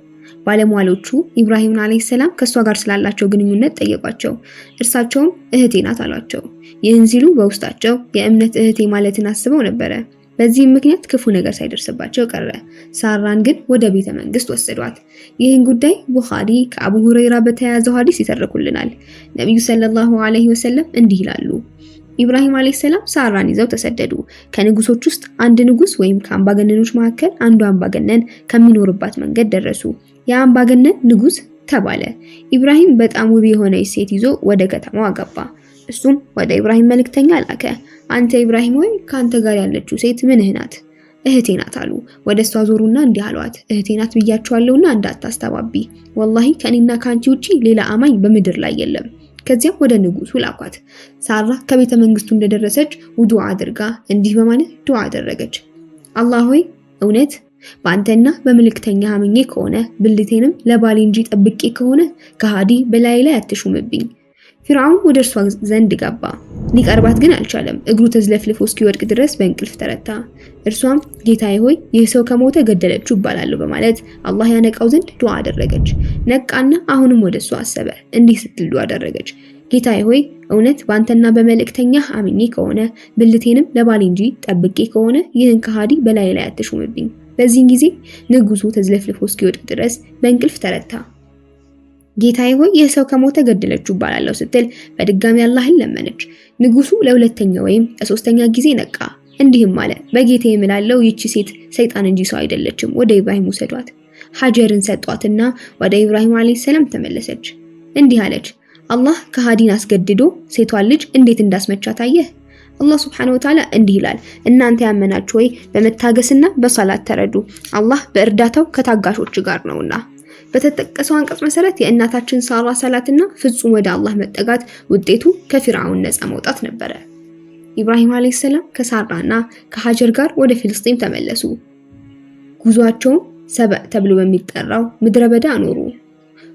ባለሟሎቹ ኢብራሂም አለይሂ ሰላም ከሷ ጋር ስላላቸው ግንኙነት ጠየቋቸው። እርሳቸውም እህቴ ናት አሏቸው። ይህን ሲሉ በውስጣቸው የእምነት እህቴ ማለትን አስበው ነበረ። በዚህም ምክንያት ክፉ ነገር ሳይደርስባቸው ቀረ። ሳራን ግን ወደ ቤተ መንግስት ወሰዷት። ይህን ጉዳይ ቡኻሪ ከአቡ ሁረይራ በተያያዘው ሐዲስ ይተርኩልናል። ነብዩ ሰለላሁ ዐለይሂ ወሰለም እንዲህ ይላሉ። ኢብራሂም አለይሂ ሰላም ሳራን ይዘው ተሰደዱ። ከንጉሶች ውስጥ አንድ ንጉስ ወይም ከአምባገነኖች መካከል አንዱ አምባገነን ከሚኖርባት መንገድ ደረሱ። የአምባገነን ንጉስ ተባለ። ኢብራሂም በጣም ውብ የሆነች ሴት ይዞ ወደ ከተማው አገባ። እሱም ወደ ኢብራሂም መልእክተኛ ላከ። አንተ ኢብራሂም ሆይ ካንተ ጋር ያለችው ሴት ምንህ ናት? እህቴ ናት አሉ። ወደ እሷ ዞሩና እንዲህ አሏት፣ እህቴ ናት ብያቸዋለሁና እንዳታስተባቢ። ወላሂ ከኔና ካንቺ ውጪ ሌላ አማኝ በምድር ላይ የለም። ከዚያም ወደ ንጉሱ ላኳት። ሳራ ከቤተ መንግስቱ እንደደረሰች ውዱእ አድርጋ እንዲህ በማለት ዱዓ አደረገች። አላህ ሆይ እውነት በአንተና በመልእክተኛ አምኜ ከሆነ ብልቴንም ለባሌ እንጂ ጠብቄ ከሆነ ከሃዲ በላይ ላይ አትሹምብኝ። ፊርዓውን ወደ እርሷ ዘንድ ገባ። ሊቀርባት ግን አልቻለም። እግሩ ተዝለፍልፎ እስኪወድቅ ድረስ በእንቅልፍ ተረታ። እርሷም ጌታዬ ሆይ ይህ ሰው ከሞተ ገደለችው ይባላል በማለት አላህ ያነቃው ዘንድ ዱዓ አደረገች። ነቃና አሁንም ወደ እሷ አሰበ። እንዲህ ስትል ዱዓ አደረገች። ጌታዬ ሆይ እውነት በአንተና በመልእክተኛ አምኜ ከሆነ ብልቴንም ለባሌ እንጂ ጠብቄ ከሆነ ይህን ከሃዲ በላይ ላይ አትሹምብኝ። በዚህን ጊዜ ንጉሱ ተዝለፍልፎ እስኪወድቅ ድረስ በእንቅልፍ ተረታ። ጌታዬ ሆይ ይህ ሰው ከሞተ ገደለችው ይባላል ስትል በድጋሚ አላህን ለመነች። ንጉሱ ለሁለተኛ ወይም ለሶስተኛ ጊዜ ነቃ። እንዲህም አለ፣ በጌታዬ እምላለሁ ይቺ ሴት ሰይጣን እንጂ ሰው አይደለችም። ወደ ኢብራሂም ወሰዷት። ሀጀርን ሰጧትና ወደ ኢብራሂም አለይሂ ሰላም ተመለሰች። እንዲህ አለች፣ አላህ ከሃዲን አስገድዶ ሴቷን ልጅ እንዴት እንዳስመቻት አየህ። አላህ Subhanahu Wa Ta'ala እንዲህ ይላል፣ እናንተ ያመናችሁ ወይ በመታገስና በሰላት ተረዱ፣ አላህ በእርዳታው ከታጋሾች ጋር ነውና። በተጠቀሰው አንቀጽ መሰረት የእናታችን ሳራ ሰላትና ፍጹም ወደ አላህ መጠጋት ውጤቱ ከፊርዓውን ነፃ መውጣት ነበረ። ኢብራሂም አለይሂ ሰላም ከሳራና ከሀጀር ጋር ወደ ፍልስጤም ተመለሱ። ጉዟቸው ሰበእ ተብሎ በሚጠራው ምድረ በዳ አኖሩ።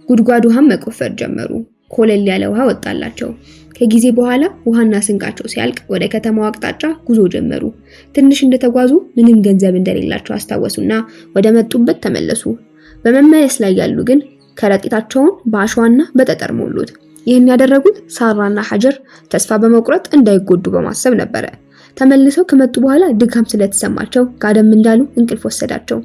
ጉድጓድ ውሃም መቆፈር ጀመሩ። ኮለል ያለ ውሃ ወጣላቸው። ከጊዜ በኋላ ውሃና ስንቃቸው ሲያልቅ ወደ ከተማው አቅጣጫ ጉዞ ጀመሩ። ትንሽ እንደተጓዙ ምንም ገንዘብ እንደሌላቸው አስታወሱና ወደ መጡበት ተመለሱ። በመመለስ ላይ ያሉ ግን ከረጢታቸውን በአሸዋና በጠጠር ሞሉት። ይህን ያደረጉት ሳራና ሀጀር ተስፋ በመቁረጥ እንዳይጎዱ በማሰብ ነበረ። ተመልሰው ከመጡ በኋላ ድካም ስለተሰማቸው ጋደም እንዳሉ እንቅልፍ ወሰዳቸው።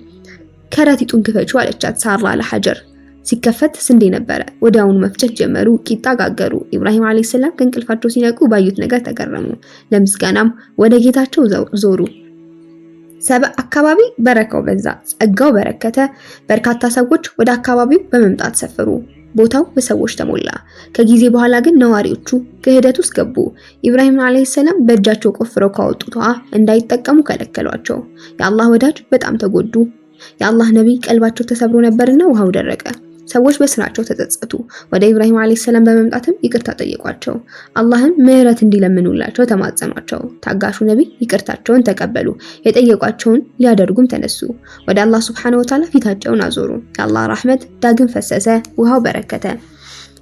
ከረጢቱን ክፈችው አለቻት ሳራ ለሀጀር። ሲከፈት ስንዴ ነበረ። ወዲያውኑ መፍጨት ጀመሩ። ቂጣ ጋገሩ። ኢብራሂም አለይሂ ሰላም ከእንቅልፋቸው ሲነቁ ባዩት ነገር ተገረሙ። ለምስጋናም ወደ ጌታቸው ዞሩ። ሰበእ አካባቢ በረካው በዛ፣ ጸጋው በረከተ። በርካታ ሰዎች ወደ አካባቢው በመምጣት ሰፈሩ። ቦታው በሰዎች ተሞላ። ከጊዜ በኋላ ግን ነዋሪዎቹ ክህደት ውስጥ ገቡ። ኢብራሂም አለይሂ ሰላም በእጃቸው ቆፍረው ካወጡት ውሃ እንዳይጠቀሙ ከለከሏቸው። የአላህ ወዳጅ በጣም ተጎዱ። የአላህ ነቢይ ቀልባቸው ተሰብሮ ነበርና ውሃው ደረቀ። ሰዎች በስራቸው ተጸጸቱ። ወደ ኢብራሂም አለይሂ ሰላም በመምጣትም ይቅርታ ጠየቋቸው። አላህም ምህረት እንዲለምኑላቸው ተማጸኗቸው። ታጋሹ ነቢይ ይቅርታቸውን ተቀበሉ። የጠየቋቸውን ሊያደርጉም ተነሱ። ወደ አላህ Subhanahu Wa Ta'ala ፊታቸውን አዞሩ። የአላህ ረህመት ዳግም ፈሰሰ። ውሃው በረከተ።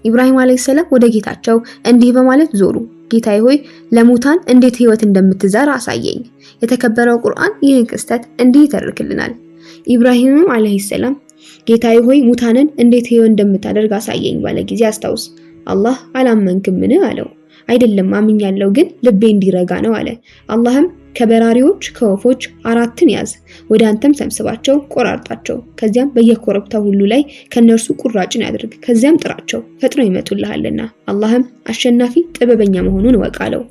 ኢብራሂም አለይሂ ሰላም ወደ ጌታቸው እንዲህ በማለት ዞሩ። ጌታዬ ሆይ ለሙታን እንዴት ህይወት እንደምትዘራ አሳየኝ። የተከበረው ቁርአን ይህን ክስተት እንዲህ ይተርክልናል። ኢብራሂም አለይሂ ሰላም ጌታዬ ሆይ ሙታንን እንዴት ህይወት እንደምታደርግ አሳየኝ ባለ ጊዜ አስታውስ። አላህ አላመንክምን አለው። አይደለም አምኛለሁ፣ ግን ልቤ እንዲረጋ ነው አለ። አላህም ከበራሪዎች ከወፎች 4 ያዝ፣ ወደ አንተም ሰብስባቸው፣ ቆራርጣቸው። ከዚያም በየኮረብታው ሁሉ ላይ ከነርሱ ቁራጭን ያድርግ። ከዚያም ጥራቸው፣ ፈጥነው ይመጡልሃልና። አላህም አሸናፊ ጥበበኛ መሆኑን ወቃለው።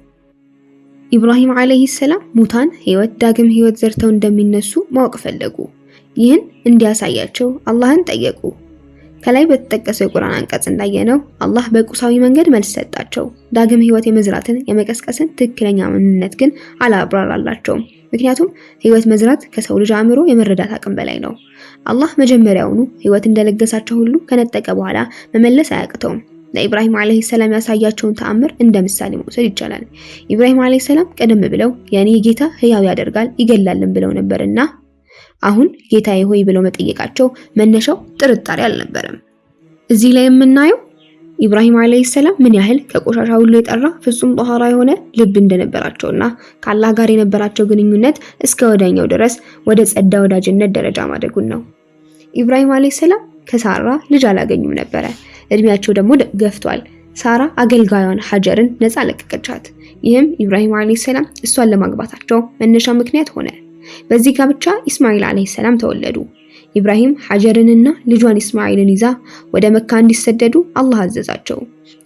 ኢብራሂም አለይሂ ሰላም ሙታን ህይወት ዳግም ህይወት ዘርተው እንደሚነሱ ማወቅ ፈለጉ። ይህን እንዲያሳያቸው አላህን ጠየቁ። ከላይ በተጠቀሰው የቁርአን አንቀጽ እንዳየነው አላህ በቁሳዊ መንገድ መልስ ሰጣቸው። ዳግም ህይወት የመዝራትን የመቀስቀስን ትክክለኛ ምንነት ግን አላብራራላቸውም። ምክንያቱም ህይወት መዝራት ከሰው ልጅ አእምሮ የመረዳት አቅም በላይ ነው። አላህ መጀመሪያውኑ ህይወት እንደለገሳቸው ሁሉ ከነጠቀ በኋላ መመለስ አያቅተውም። ለኢብራሂም አለይሂ ሰላም ያሳያቸውን ተአምር እንደ ምሳሌ መውሰድ ይቻላል። ኢብራሂም አለይሂ ሰላም ቀደም ብለው የኔ ጌታ ህያው ያደርጋል ይገላልን ብለው ነበርና አሁን ጌታዬ ሆይ ብለው መጠየቃቸው መነሻው ጥርጣሬ አልነበረም። እዚህ ላይ የምናየው ኢብራሂም አለይሂ ሰላም ምን ያህል ከቆሻሻ ሁሉ የጠራ ፍጹም ጧሃራ የሆነ ልብ እንደነበራቸውና ከአላህ ጋር የነበራቸው ግንኙነት እስከ ወዲያኛው ድረስ ወደ ጸዳ ወዳጅነት ደረጃ ማደጉን ነው። ኢብራሂም አለይሂ ሰላም ከሳራ ልጅ አላገኙም ነበረ። እድሜያቸው ደግሞ ገፍቷል። ሳራ አገልጋዩን ሀጀርን ነፃ ለቀቀቻት። ይህም ኢብራሂም አለይሂ ሰላም እሷን ለማግባታቸው መነሻ ምክንያት ሆነ። በዚህ ጋብቻ ኢስማኤል አለይሂ ሰላም ተወለዱ። ኢብራሂም ሀጀርንና ልጇን ኢስማኤልን ይዛ ወደ መካ እንዲሰደዱ አላህ አዘዛቸው።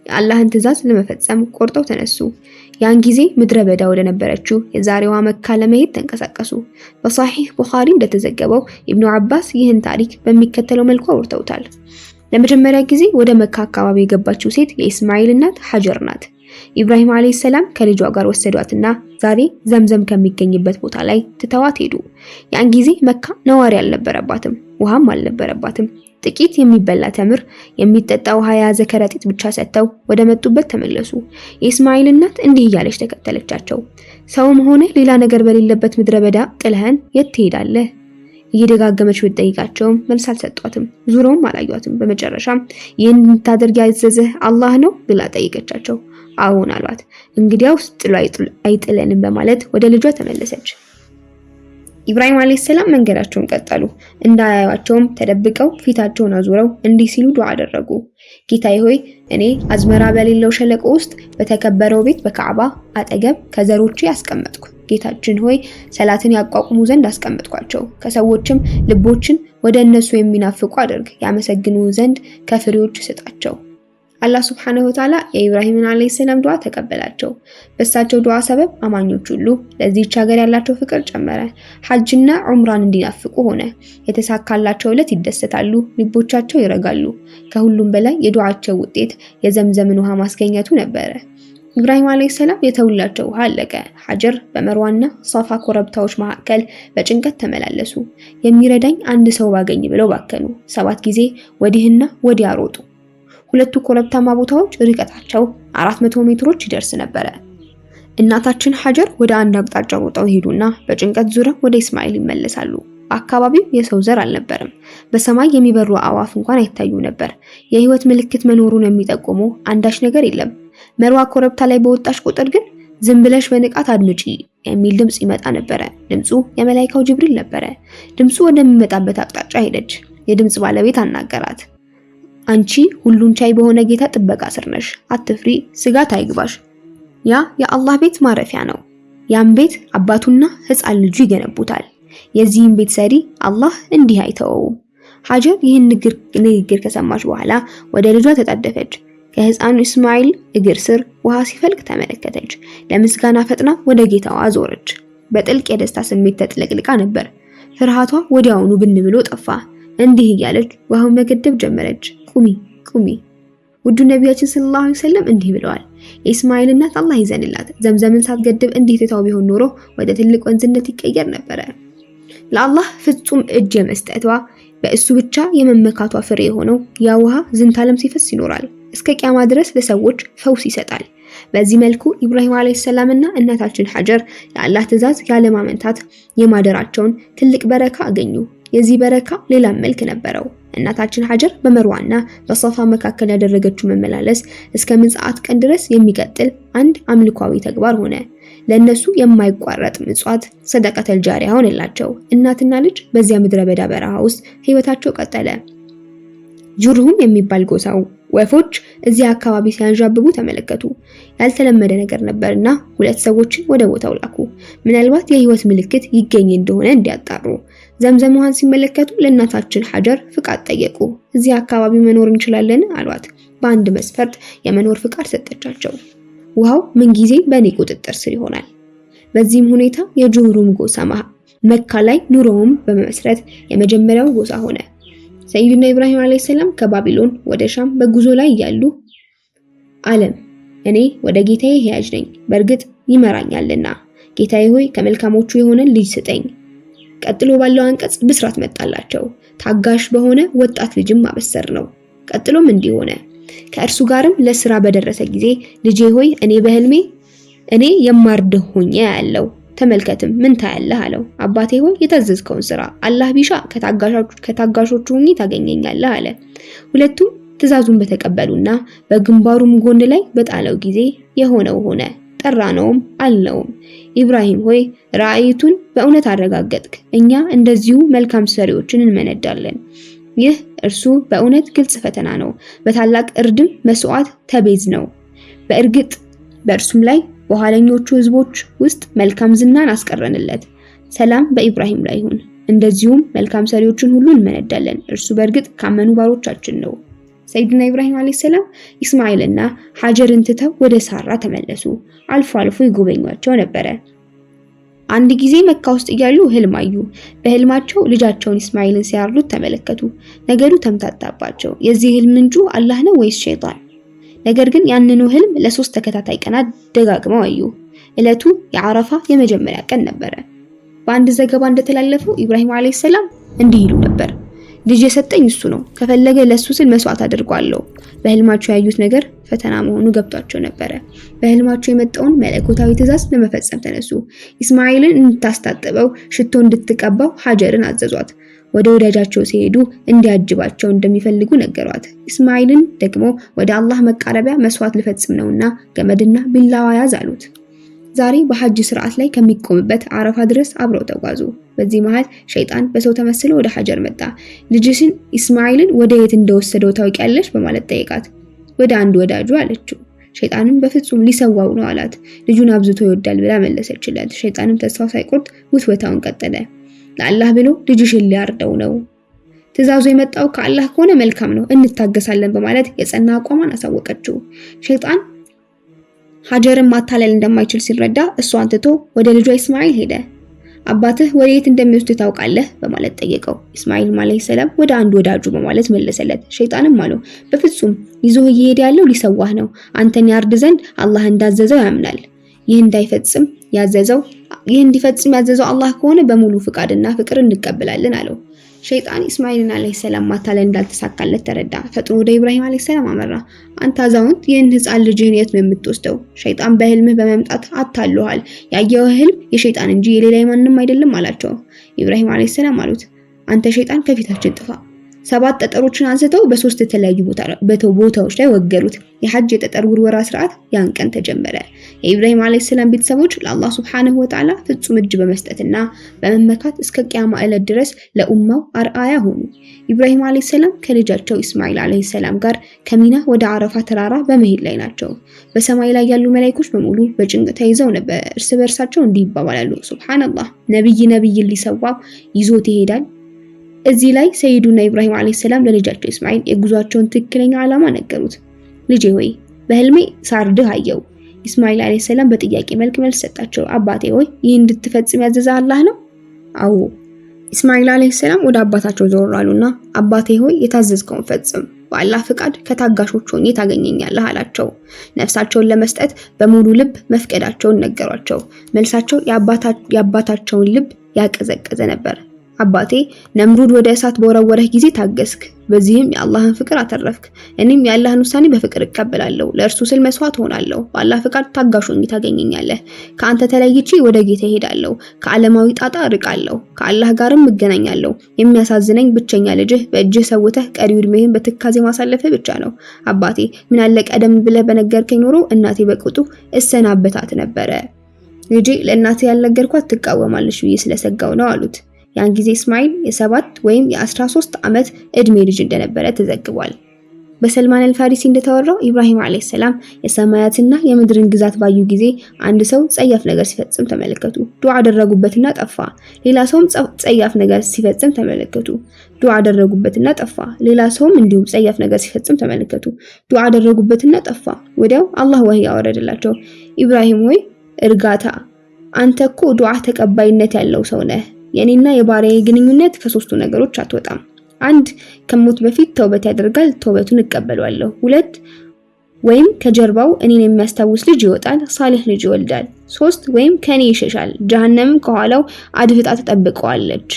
የአላህን ትዕዛዝ ለመፈጸም ቆርጠው ተነሱ። ያን ጊዜ ምድረ በዳ ወደ ነበረችው የዛሬዋ መካ ለመሄድ ተንቀሳቀሱ። በሷሂህ ቡኻሪ እንደተዘገበው ኢብኑ አባስ ይህን ታሪክ በሚከተለው መልኩ አውርተውታል። ለመጀመሪያ ጊዜ ወደ መካ አካባቢ የገባችው ሴት የኢስማኤል እናት ሀጀር ናት። ኢብራሂም አለይሂ ሰላም ከልጇ ጋር ወሰዷትና ዛሬ ዘምዘም ከሚገኝበት ቦታ ላይ ትተዋት ሄዱ። ያን ጊዜ መካ ነዋሪ አልነበረባትም፣ ውሃም አልነበረባትም። ጥቂት የሚበላ ተምር፣ የሚጠጣ ውሃ የያዘ ከረጢት ብቻ ሰጥተው ወደ መጡበት ተመለሱ። የኢስማኤል እናት እንዲህ እያለች ተከተለቻቸው። ሰውም ሆነ ሌላ ነገር በሌለበት ምድረ በዳ ጥለህን የት ትሄዳለህ? እየደጋገመች ብትጠይቃቸውም መልስ አልሰጧትም። ዙረውም አላዩአትም። በመጨረሻም ይህን እንድታደርግ ያዘዘህ አላህ ነው ብላ ጠይቀቻቸው። አዎን አሏት። እንግዲያውስ ጥሎ አይጥለንም በማለት ወደ ልጇ ተመለሰች። ኢብራሂም አለይሂ ሰላም መንገዳቸውን ቀጠሉ። እንዳያዩአቸውም ተደብቀው ፊታቸውን አዙረው እንዲህ ሲሉ ዱዓ አደረጉ። ጌታዬ ሆይ እኔ አዝመራ በሌለው ሸለቆ ውስጥ በተከበረው ቤት በካዕባ አጠገብ ከዘሮቼ አስቀመጥኩ። ጌታችን ሆይ ሰላትን ያቋቁሙ ዘንድ አስቀመጥኳቸው። ከሰዎችም ልቦችን ወደ እነሱ የሚናፍቁ አድርግ። ያመሰግኑ ዘንድ ከፍሬዎች ስጣቸው። አላህ ሱብሓነሁ ወተዓላ የኢብራሂምን አለይሂ ሰላም ዱዓ ተቀበላቸው። በእሳቸው ዱዓ ሰበብ አማኞች ሁሉ ለዚህች ሀገር ያላቸው ፍቅር ጨመረ። ሐጅና ዑምራን እንዲናፍቁ ሆነ። የተሳካላቸው ዕለት ይደሰታሉ፣ ልቦቻቸው ይረጋሉ። ከሁሉም በላይ የዱዓቸው ውጤት የዘምዘምን ውሃ ማስገኘቱ ነበረ። ኢብራሂም አለይሂ ሰላም የተውላቸው ውሃ አለቀ። ሀጀር በመርዋና ሷፋ ኮረብታዎች መካከል በጭንቀት ተመላለሱ። የሚረዳኝ አንድ ሰው ባገኝ ብለው ባከኑ። 7 ጊዜ ወዲህና ወዲያ ሮጡ። ሁለቱ ኮረብታማ ቦታዎች ርቀታቸው 400 ሜትሮች ይደርስ ነበረ። እናታችን ሀጀር ወደ አንድ አቅጣጫ ሮጠው ሄዱና በጭንቀት ዙረው ወደ ኢስማኤል ይመለሳሉ። በአካባቢው የሰው ዘር አልነበረም። በሰማይ የሚበሩ አዋፍ እንኳን አይታዩ ነበር። የህይወት ምልክት መኖሩን የሚጠቁሙ አንዳች ነገር የለም። መርዋ ኮረብታ ላይ በወጣች ቁጥር ግን ዝም ብለሽ በንቃት አድምጪ የሚል ድምጽ ይመጣ ነበረ። ድምጹ የመላእክታው ጅብሪል ነበረ። ድምጹ ወደሚመጣበት አቅጣጫ ሄደች። የድምጽ ባለቤት አናገራት። አንቺ ሁሉን ቻይ በሆነ ጌታ ጥበቃ ስር ነሽ። አትፍሪ፣ ስጋት አይግባሽ። ያ የአላህ ቤት ማረፊያ ነው። ያን ቤት አባቱና ህፃን ልጁ ይገነቡታል። የዚህም ቤት ሰሪ አላህ እንዲህ አይተወውም። ሀጀር ይህን ንግግር ከሰማች በኋላ ወደ ልጇ ተጣደፈች። ከህፃኑ ኢስማኤል እግር ስር ውሃ ሲፈልቅ ተመለከተች። ለምስጋና ፈጥና ወደ ጌታዋ ዞረች። በጥልቅ የደስታ ስሜት ተጥለቅልቃ ነበር። ፍርሃቷ ወዲያውኑ ብን ብሎ ጠፋ። እንዲህ እያለች ውሃውን መገደብ ጀመረች። ቁሚ ቁሚ። ውዱ ነቢያችን ሰለላሁ ዐለይሂ ወሰለም እንዲህ ብለዋል። የኢስማኤል እናት አላህ ይዘንላት ዘምዘምን ሳትገድብ እንዲህ ትታው ቢሆን ኖሮ ወደ ትልቅ ወንዝነት ይቀየር ነበረ። ለአላህ ፍጹም እጅ የመስጠቷ በእሱ ብቻ የመመካቷ ፍሬ የሆነው ያ ውሃ ዝንታለም ሲፈስ ይኖራል። እስከ ቂያማ ድረስ ለሰዎች ፈውስ ይሰጣል። በዚህ መልኩ ኢብራሂም አለይሂ ሰላምና እናታችን ሀጀር የአላህ ትዕዛዝ ያለማመንታት የማደራቸውን ትልቅ በረካ አገኙ። የዚህ በረካ ሌላ መልክ ነበረው። እናታችን ሀጀር በመርዋና በሶፋ መካከል ያደረገችው መመላለስ እስከ ምጽአት ቀን ድረስ የሚቀጥል አንድ አምልኳዊ ተግባር ሆነ። ለነሱ የማይቋረጥ ምጽዋት ሰደቀተል ጃሪያ ሆነላቸው። እናትና ልጅ በዚያ ምድረ በዳ በረሃ ውስጥ ህይወታቸው ቀጠለ። ጁርሁም የሚባል ጎሳው ወፎች እዚያ አካባቢ ሲያንዣብቡ ተመለከቱ። ያልተለመደ ነገር ነበርና 2 ሰዎችን ወደ ቦታው ላኩ። ምናልባት የህይወት ምልክት ይገኝ እንደሆነ እንዲያጣሩ። ዘምዘም ውሃን ሲመለከቱ ለእናታችን ሀጀር ፍቃድ ጠየቁ። እዚያ አካባቢ መኖር እንችላለን አሏት። በአንድ መስፈርት የመኖር ፍቃድ ሰጠቻቸው። ውሃው ምንጊዜ በእኔ ቁጥጥር ስር ይሆናል። በዚህም ሁኔታ የጁሩም ጎሳ መካ ላይ ኑሮውም በመመስረት የመጀመሪያው ጎሳ ሆነ። ሰይድና ኢብራሂም አለይሂ ሰላም ከባቢሎን ወደ ሻም በጉዞ ላይ ያሉ ዓለም እኔ ወደ ጌታዬ ሕያጅ ነኝ፣ በእርግጥ ይመራኛልና ጌታዬ ሆይ ከመልካሞቹ የሆነ ልጅ ስጠኝ። ቀጥሎ ባለው አንቀጽ ብስራት መጣላቸው። ታጋሽ በሆነ ወጣት ልጅም ማበሰር ነው። ቀጥሎም እንዲህ ሆነ። ከእርሱ ጋርም ለስራ በደረሰ ጊዜ ልጄ ሆይ እኔ በህልሜ እኔ የማርድህ ሆኜ ያለው ተመልከትም ምን ታያለህ አለው። አባቴ ሆይ የታዘዝከውን ስራ፣ አላህ ቢሻ ከታጋሾቹ ሆኜ ታገኘኛለህ አለ። ሁለቱም ትእዛዙን በተቀበሉና በግንባሩም ጎን ላይ በጣለው ጊዜ የሆነው ሆነ። ጠራነውም አልነውም፣ ኢብራሂም ሆይ ራእይቱን በእውነት አረጋገጥክ፣ እኛ እንደዚሁ መልካም ሰሪዎችን እንመነዳለን። ይህ እርሱ በእውነት ግልጽ ፈተና ነው፣ በታላቅ እርድም መስዋዕት ተቤዝ ነው። በእርግጥ በእርሱም ላይ በኋለኞቹ ህዝቦች ውስጥ መልካም ዝናን አስቀረንለት። ሰላም በኢብራሂም ላይ ይሁን። እንደዚሁም መልካም ሰሪዎችን ሁሉ እንመነዳለን። እርሱ በእርግጥ ካመኑ ባሮቻችን ነው። ሰይድና ኢብራሂም አለይሂ ሰላም ኢስማኤልና ሀጀርን ትተው ወደ ሳራ ተመለሱ። አልፎ አልፎ ይጎበኟቸው ነበረ። አንድ ጊዜ መካ ውስጥ እያሉ ህልም አዩ። በህልማቸው ልጃቸውን ኢስማኤልን ሲያርዱት ተመለከቱ። ነገሩ ተምታታባቸው። የዚህ ህልም ምንጩ አላህ ነው ወይስ ሸይጣን? ነገር ግን ያንኑ ህልም ለ3 ተከታታይ ቀናት ደጋግመው አዩ። እለቱ የአረፋ የመጀመሪያ ቀን ነበረ። በአንድ ዘገባ እንደተላለፈው ኢብራሂም አለይሂ ሰላም እንዲህ ይሉ ነበር፣ ልጅ የሰጠኝ እሱ ነው፣ ከፈለገ ለሱ ስል መስዋዕት አድርጓለሁ። በህልማቸው ያዩት ነገር ፈተና መሆኑ ገብቷቸው ነበረ። በህልማቸው የመጣውን መለኮታዊ ትእዛዝ ለመፈጸም ተነሱ። ኢስማኤልን እንድታስታጥበው ሽቶ እንድትቀባው ሀጀርን አዘዟት። ወደ ወዳጃቸው ሲሄዱ እንዲያጅባቸው እንደሚፈልጉ ነገሯት። ኢስማኤልን ደግሞ ወደ አላህ መቃረቢያ መስዋዕት ልፈጽም ነውና ገመድና ቢላዋ ያዝ አሉት። ዛሬ በሐጅ ስርዓት ላይ ከሚቆምበት አረፋ ድረስ አብረው ተጓዙ። በዚህ መሃል ሸይጣን በሰው ተመስሎ ወደ ሀጀር መጣ። ልጅሽን ኢስማኤልን ወደ የት እንደወሰደው ታውቂያለሽ? በማለት ጠየቃት። ወደ አንድ ወዳጁ አለችው። ሸይጣንም በፍጹም ሊሰዋው ነው አላት። ልጁን አብዝቶ ይወዳል ብላ መለሰችለት። ሸይጣንም ተስፋው ሳይቆርጥ ውትወታውን ቀጠለ። ለአላህ ብሎ ልጅሽን ሊያርደው ነው። ትእዛዙ የመጣው ከአላህ ከሆነ መልካም ነው፣ እንታገሳለን በማለት የጸና አቋሟን አሳወቀችው። ሸይጣን ሀጀርን ማታለል እንደማይችል ሲረዳ እሷን ትቶ ወደ ልጇ ኢስማኤል ሄደ። አባትህ ወዴት እንደሚወስድ ታውቃለህ? በማለት ጠየቀው። ኢስማኤል አለይሂ ሰላም ወደ አንድ ወዳጁ በማለት መለሰለት። ሸይጣንም አለው በፍጹም ይዞ እየሄደ ያለው ሊሰዋህ ነው። አንተን ያርድ ዘንድ አላህ እንዳዘዘው ያምናል። ይህ እንዲፈጽም ያዘዘው አላህ ከሆነ በሙሉ ፍቃድና ፍቅር እንቀበላለን አለው። ሸይጣን ኢስማኤልን አለይሂ ሰላም ማታለል እንዳልተሳካለት ተረዳ። ፈጥኖ ወደ ኢብራሂም አለይሂ ሰላም አመራ። አንተ አዛውንት ይህን ህፃን ልጅህን የት ነው የምትወስደው? ሸይጣን በህልምህ በመምጣት አታለዋል። ያየው ህልም የሸይጣን እንጂ የሌላ ማንንም አይደለም አላቸው። ኢብራሂም አለይሂ ሰላም አሉት፣ አንተ ሸይጣን ከፊታችን ጥፋ። 7 ጠጠሮችን አንስተው በ3 የተለያዩ ቦታዎች ላይ ወገሩት። የሐጅ የጠጠር ውርወራ ስርዓት ያን ቀን ተጀመረ። የኢብራሂም አለይሂ ሰላም ቤተሰቦች ለአላህ ሱብሓነሁ ወተዓላ ፍጹም እጅ በመስጠትና በመመካት እስከ ቂያማ ዕለት ድረስ ለኡማው አርአያ ሆኑ። ኢብራሂም አለይሂ ሰላም ከልጃቸው ኢስማኤል አለይሂ ሰላም ጋር ከሚና ወደ አረፋ ተራራ በመሄድ ላይ ናቸው። በሰማይ ላይ ያሉ መላእክቶች በሙሉ በጭንቅ ተይዘው ነበር። እርስ በርሳቸው እንዲህ ይባባላሉ፣ ሱብሃንአላህ ነብይን ሊሰዋው ይዞት ይሄዳል። እዚህ ላይ ሰይዱና ኢብራሂም አለይሂ ሰላም ለልጃቸው ኢስማኤል የጉዟቸውን ትክክለኛ ዓላማ ነገሩት። ልጄ ሆይ በህልሜ ሳርድህ አየው። ኢስማኤል አለይሂ ሰላም በጥያቄ መልክ መልስ ሰጣቸው። አባቴ ሆይ ይህ እንድትፈጽም ያዘዘ አላህ ነው? አዎ። ኢስማኤል አለይሂ ሰላም ወደ አባታቸው ዞር አሉና አባቴ ሆይ የታዘዝከውን ፈጽም፣ በአላህ ፍቃድ ከታጋሾች ሆኜ ታገኘኛለህ አላቸው። ነፍሳቸውን ለመስጠት በሙሉ ልብ መፍቀዳቸውን ነገሯቸው። መልሳቸው የአባታቸውን ልብ ያቀዘቀዘ ነበር። አባቴ ነምሩድ ወደ እሳት በወረወረህ ጊዜ ታገስክ፣ በዚህም የአላህን ፍቅር አተረፍክ። እኔም የአላህን ውሳኔ በፍቅር እቀበላለሁ፣ ለእርሱ ስል መስዋዕት ሆናለሁ። በአላህ ፍቃድ ታጋሽ ሆኜ ታገኘኛለህ። ከአንተ ተለይቼ ወደ ጌታ እሄዳለሁ፣ ከዓለማዊ ጣጣ እርቃለሁ፣ ከአላህ ጋርም እገናኛለሁ። የሚያሳዝነኝ ብቸኛ ልጅህ በእጅህ ሰውተህ ቀሪው ዕድሜህን በትካዜ ማሳለፍህ ብቻ ነው። አባቴ ምን አለ ቀደም ብለህ በነገርከኝ ኖሮ እናቴ በቅጡ እሰናበታት ነበረ። ልጄ ለእናቴ ያልነገርኳት ትቃወማለች ብዬ ስለሰጋው ነው አሉት። ያን ጊዜ እስማኤል የ7 ወይም የ13 ዓመት እድሜ ልጅ እንደነበረ ተዘግቧል። በሰልማን አልፋሪሲ እንደተወራው ኢብራሂም አለይሂ ሰላም የሰማያትና የምድርን ግዛት ባዩ ጊዜ አንድ ሰው ጸያፍ ነገር ሲፈጽም ተመለከቱ። ዱዓ አደረጉበትና ጠፋ። ሌላ ሰውም ጸያፍ ነገር ሲፈጽም ተመለከቱ። ዱዓ አደረጉበትና ጠፋ። ሌላ ሰውም እንዲሁም ጸያፍ ነገር ሲፈጽም ተመለከቱ። ዱዓ አደረጉበትና ጠፋ። ወዲያው አላህ ወህይ ያወረደላቸው። ኢብራሂም ሆይ እርጋታ፣ አንተ እኮ ዱዓ ተቀባይነት ያለው ሰው ነህ። የኔና የባሪያዬ ግንኙነት ከ3ቱ ነገሮች አትወጣም። 1 ከሞት በፊት ተውበት ያደርጋል፣ ተውበቱን እቀበላለሁ። 2 ወይም ከጀርባው እኔን የሚያስታውስ ልጅ ይወጣል፣ ሳሊህ ልጅ ይወልዳል። 3 ወይም ከኔ ይሸሻል፣ ጀሃነምም ከኋላው አድፍጣ ተጠብቀዋለች።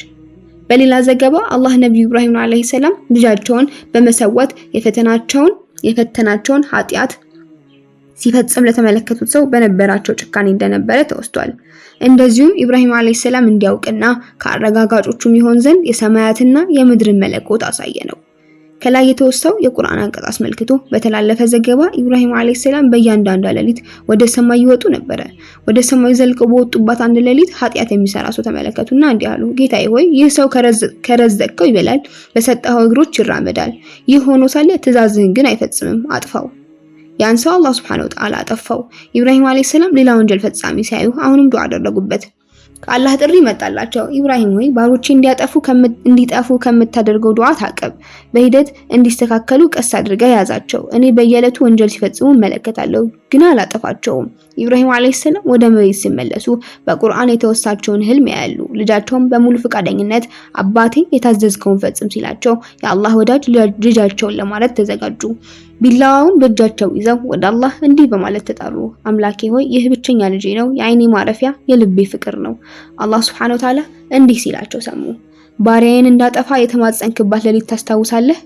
በሌላ ዘገባ አላህ ነብዩ ኢብራሂም አለይሂ ሰላም ልጃቸውን በመሰዋት የፈተናቸውን ኃጢያት ሲፈጽም ለተመለከቱት ሰው በነበራቸው ጭካኔ እንደነበረ ተወስቷል። እንደዚሁም ኢብራሂም አለይሂ ሰላም እንዲያውቅና ከአረጋጋጮቹም ይሆን ዘንድ የሰማያትና የምድርን መለኮት አሳየ ነው። ከላይ የተወሳው የቁርአን አንቀጽ አስመልክቶ በተላለፈ ዘገባ ኢብራሂም አለይሂ ሰላም በእያንዳንዷ ሌሊት ወደ ሰማይ ይወጡ ነበረ። ወደ ሰማይ ዘልቀው በወጡባት አንድ ሌሊት ኃጢአት የሚሰራ ሰው ተመለከቱና እንዲህ አሉ፣ ጌታዬ ሆይ ይህ ሰው ከረዘቅከው ይበላል፣ በሰጠኸው እግሮች ይራመዳል። ይህ ሆኖ ሳለ ትእዛዝህን ግን አይፈጽምም፣ አጥፋው። ያን ሰው አላህ ሱብሓነሁ ወተዓላ አጠፋው። ኢብራሂም አለይሂ ሰላም ሌላ ወንጀል ፈጻሚ ሲያዩ አሁንም ዱዓ አደረጉበት። ከአላህ ጥሪ መጣላቸው። ኢብራሂም ሆይ ባሮቼ እንዲጠፉ ከምታደርገው ዱዓ ታቀብ፣ በሂደት እንዲስተካከሉ ቀስ አድርጋ ያዛቸው። እኔ በየዕለቱ ወንጀል ሲፈጽሙ እመለከታለሁ፣ ግን አላጠፋቸውም። ኢብራሂም አለይሂ ሰላም ወደ መሬት ሲመለሱ በቁርአን የተወሳቸውን ህልም ያያሉ። ልጃቸውም በሙሉ ፈቃደኝነት አባቴ የታዘዝከውን ፈጽም ሲላቸው የአላህ ወዳጅ ልጃቸውን ለማለት ተዘጋጁ። ቢላዋውን በእጃቸው ይዘው ወደ አላህ እንዲህ በማለት ተጣሩ፣ አምላኬ ሆይ ይህ ብቸኛ ልጄ ነው፣ የአይኔ ማረፊያ፣ የልቤ ፍቅር ነው። አላህ ሱብሓነሁ ወተዓላ እንዲህ ሲላቸው ሰሙ። ባሪያዬን እንዳጠፋ የተማጸንክባት ሌሊት ታስታውሳለህ?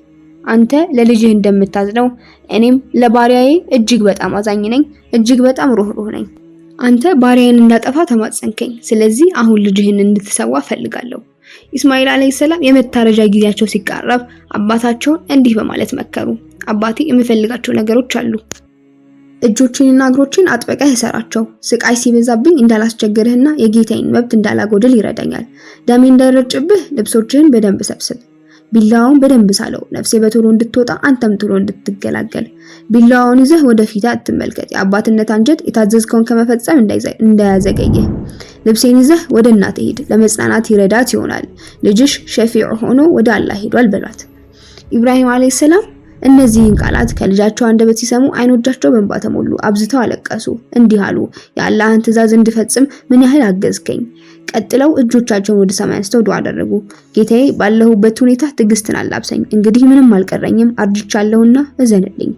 አንተ ለልጅህ እንደምታዝነው እኔም ለባሪያዬ እጅግ በጣም አዛኝ ነኝ፣ እጅግ በጣም ሩህሩህ ነኝ። አንተ ባሪያዬን እንዳጠፋ ተማጸንከኝ፣ ስለዚህ አሁን ልጅህን እንድትሰዋ ፈልጋለሁ። ኢስማኤል አለይሂ ሰላም የመታረጃ ጊዜያቸው ሲቃረብ አባታቸውን እንዲህ በማለት መከሩ፣ አባቴ የምፈልጋቸው ነገሮች አሉ። እጆችንና እግሮችን አጥብቀህ እሰራቸው። ስቃይ ሲበዛብኝ እንዳላስቸግርህና የጌታዬን መብት እንዳላጎድል ይረዳኛል። ደሜ እንዳይረጭብህ ልብሶችህን በደንብ ሰብስብ። ቢላዋውን በደንብ ሳለው፣ ነፍሴ በቶሎ እንድትወጣ አንተም ቶሎ እንድትገላገል። ቢላዋውን ይዘህ ወደፊት አትመልከት። የአባትነት አንጀት የታዘዝከውን ከመፈጸም እንዳያዘገይህ። ልብሴን ይዘህ ወደ እናት ሂድ፣ ለመጽናናት ይረዳት ይሆናል። ልጅሽ ሸፊዕ ሆኖ ወደ አላህ ሄዷል በሏት። ኢብራሂም አለይሂ ሰላም እነዚህን ቃላት ከልጃቸው አንደበት ሲሰሙ አይኖቻቸው በእንባ ተሞሉ፣ አብዝተው አለቀሱ። እንዲህ አሉ፣ የአላህን ትእዛዝ እንድፈጽም ምን ያህል አገዝከኝ። ቀጥለው እጆቻቸውን ወደ ሰማይ አንስተው ዱዓ አደረጉ። ጌታዬ ባለሁበት ሁኔታ ትዕግስትን አላብሰኝ፣ እንግዲህ ምንም አልቀረኝም፣ አርጅቻለሁና እዘንልኝ።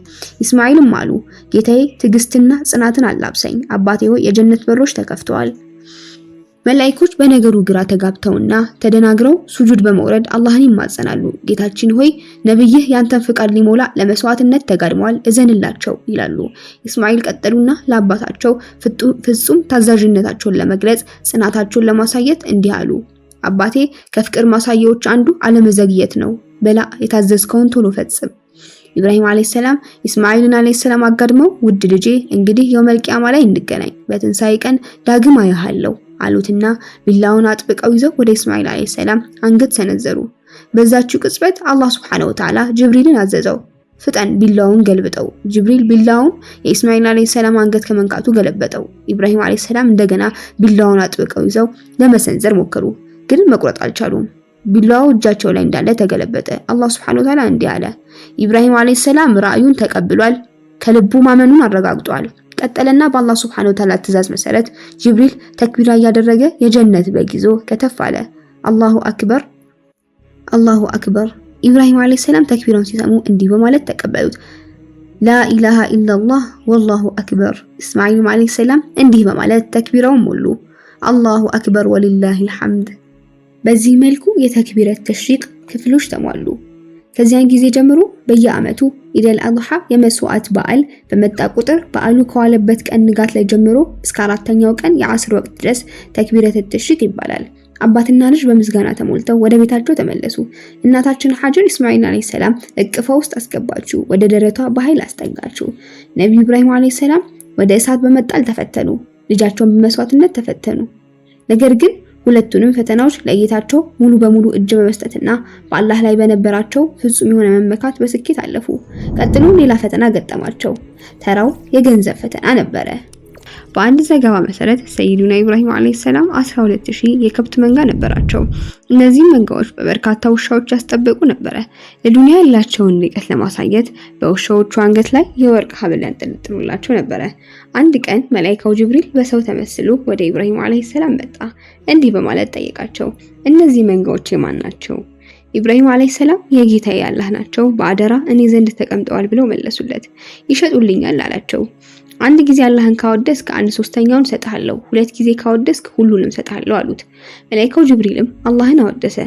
ኢስማኤልም አሉ፣ ጌታዬ ትዕግስትና ጽናትን አላብሰኝ፣ አባቴ ሆይ የጀነት በሮች ተከፍተዋል። መላእክቶች በነገሩ ግራ ተጋብተውና ተደናግረው ሱጁድ በመውረድ አላህን ይማጸናሉ። ጌታችን ሆይ ነብይህ ያንተን ፍቃድ ሊሞላ ለመስዋዕትነት ተጋድሟል፣ እዘንላቸው ይላሉ። ኢስማኤል ቀጠሉና ለአባታቸው ፍጹም ታዛዥነታቸውን ለመግለጽ ጽናታቸውን ለማሳየት እንዲህ አሉ፣ አባቴ ከፍቅር ማሳያዎች አንዱ አለመዘግየት ነው። በላ የታዘዝከውን ቶሎ ፈጽም። ኢብራሂም አለይሂ ሰላም ኢስማኤልን አለይሂ ሰላም አጋድመው ውድ ልጄ እንግዲህ የውመል ቂያማ ላይ እንገናኝ፣ በትንሳኤ ቀን ዳግም አያሃለሁ አሉትና ቢላውን አጥብቀው ይዘው ወደ ኢስማኤል አለይሂ ሰላም አንገት ሰነዘሩ። በዛችው ቅጽበት አላህ ሱብሓነሁ ወተዓላ ጅብሪልን አዘዘው፣ ፍጠን ቢላውን ገልብጠው። ጅብሪል ቢላውን የኢስማኤል አለይሂ ሰላም አንገት ከመንካቱ ገለበጠው። ኢብራሂም አለይሂ ሰላም እንደገና ቢላውን አጥብቀው ይዘው ለመሰንዘር ሞከሩ፣ ግን መቁረጥ አልቻሉም። ቢላው እጃቸው ላይ እንዳለ ተገለበጠ። አላህ ሱብሓነሁ ወተዓላ እንዲህ አለ፣ ኢብራሂም አለይሂ ሰላም ራእዩን ተቀብሏል፣ ከልቡ ማመኑን አረጋግጧል። ቀጠለና በአላህ ሱብሓነሁ ወተዓላ ትእዛዝ መሰረት ጅብሪል ተክቢራ እያደረገ የጀነት በግ ይዞ ከተፍ አለ። አላሁ አክበር፣ አላሁ አክበር። ኢብራሂም አለይሂ ሰላም ተክቢራውን ሲሰሙ እንዲህ በማለት ተቀበሉት፣ ላኢላሃ ኢላላህ ወላሁ አክበር። ኢስማኤል አለይሂ ሰላም እንዲህ በማለት ተክቢራውን ሞሉ፣ አላሁ አክበር ወሊላሂል ሐምድ። በዚህ መልኩ የተክቢረት ተሽሪቅ ክፍሎች ተሟሉ። ከዚያን ጊዜ ጀምሮ በየዓመቱ ኢደል አድሃ የመስዋዕት በዓል በመጣ ቁጥር በዓሉ ከዋለበት ቀን ንጋት ላይ ጀምሮ እስከ 4ኛው ቀን የዓስር ወቅት ድረስ ተክቢረት ተሽሪቅ ይባላል። አባትና ልጅ በምስጋና ተሞልተው ወደ ቤታቸው ተመለሱ። እናታችን ሀጀር ኢስማኤል አለይሂ ሰላም እቅፏ ውስጥ አስገባችው፣ ወደ ደረቷ በኃይል አስጠጋችው። ነብዩ ኢብራሂም አለይሂ ሰላም ወደ እሳት በመጣል ተፈተኑ፣ ልጃቸውን በመስዋዕትነት ተፈተኑ። ነገር ግን ሁለቱንም ፈተናዎች ለጌታቸው ሙሉ በሙሉ እጅ በመስጠትና በአላህ ላይ በነበራቸው ፍጹም የሆነ መመካት በስኬት አለፉ። ቀጥሎ ሌላ ፈተና ገጠማቸው። ተራው የገንዘብ ፈተና ነበረ። በአንድ ዘገባ መሰረት ሰይዱና ኢብራሂም አለይሂ ሰላም 12000 የከብት መንጋ ነበራቸው። እነዚህ መንጋዎች በበርካታ ውሻዎች ያስጠበቁ ነበረ። ለዱንያ ያላቸውን ንቀት ለማሳየት በውሻዎቹ አንገት ላይ የወርቅ ሐብል ያንጠለጥሉላቸው ነበረ። አንድ ቀን መላኢካው ጅብሪል በሰው ተመስሎ ወደ ኢብራሂም አለይሂ ሰላም መጣ። እንዲህ በማለት ጠየቃቸው፣ እነዚህ መንጋዎች የማን ናቸው? ኢብራሂም አለይሂ ሰላም የጌታዬ አላህ ናቸው፣ በአደራ እኔ ዘንድ ተቀምጠዋል ብለው መለሱለት። ይሸጡልኛል አላቸው። አንድ ጊዜ አላህን ካወደስክ 1/3ኛውን ሰጣለሁ፣ 2 ጊዜ ካወደስክ ሁሉንም ሰጣለሁ አሉት። መላኢካው ጅብሪልም አላህን አወደሰ።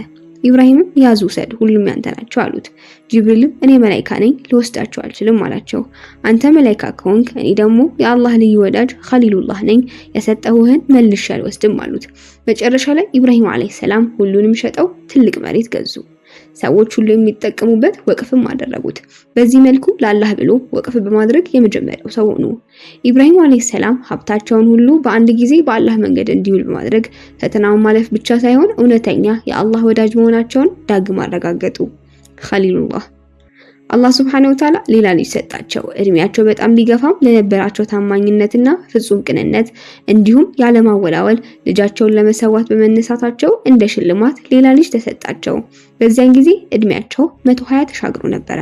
ኢብራሂምም ያዙ ውሰድ፣ ሁሉም ያንተ ናቸው አሉት። ጅብሪልም እኔ መላኢካ ነኝ ልወስዳቸው አልችልም አላቸው። አንተ መላኢካ ከሆንክ እኔ ደግሞ የአላህ ልዩ ወዳጅ ኸሊሉላህ ነኝ፣ የሰጠሁህን መልሼ አልወስድም አሉት። መጨረሻ ላይ ኢብራሂም አለይሂ ሰላም ሁሉንም ሸጠው ትልቅ መሬት ገዙ። ሰዎች ሁሉ የሚጠቀሙበት ወቅፍም አደረጉት። በዚህ መልኩ ለአላህ ብሎ ወቅፍ በማድረግ የመጀመሪያው ሰው ሆኑ። ኢብራሂም አለይሂ ሰላም ሀብታቸውን ሁሉ በአንድ ጊዜ በአላህ መንገድ እንዲውል በማድረግ ፈተናውን ማለፍ ብቻ ሳይሆን እውነተኛ የአላህ ወዳጅ መሆናቸውን ዳግም አረጋገጡ። ኸሊሉላህ አላህ ሱብሓነሁ ወተዓላ ሌላ ልጅ ሰጣቸው። እድሜያቸው በጣም ቢገፋም ለነበራቸው ታማኝነትና ፍጹም ቅንነት እንዲሁም ያለማወላወል ልጃቸውን ለመሰዋት በመነሳታቸው እንደ ሽልማት ሌላ ልጅ ተሰጣቸው። በዚያን ጊዜ እድሜያቸው 120 ተሻግሮ ነበረ።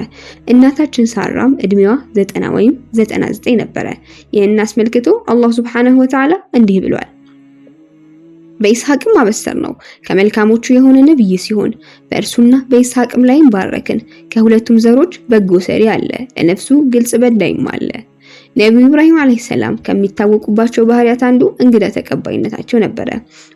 እናታችን ሳራም እድሜዋ 90 ወይም 99 ነበረ። ይህን አስመልክቶ አላህ ሱብሓነሁ ወተዓላ እንዲህ ብሏል። በኢስሐቅም አበሰር ነው ከመልካሞቹ የሆነ ነብይ ሲሆን በእርሱና በኢስሐቅም ላይም ባረክን። ከሁለቱም ዘሮች በጎ ሰሪ አለ፣ ለነፍሱ ግልጽ በዳይም አለ። ነብዩ ኢብራሂም አለይሂ ሰላም ከሚታወቁባቸው ባህሪያት አንዱ እንግዳ ተቀባይነታቸው ነበረ።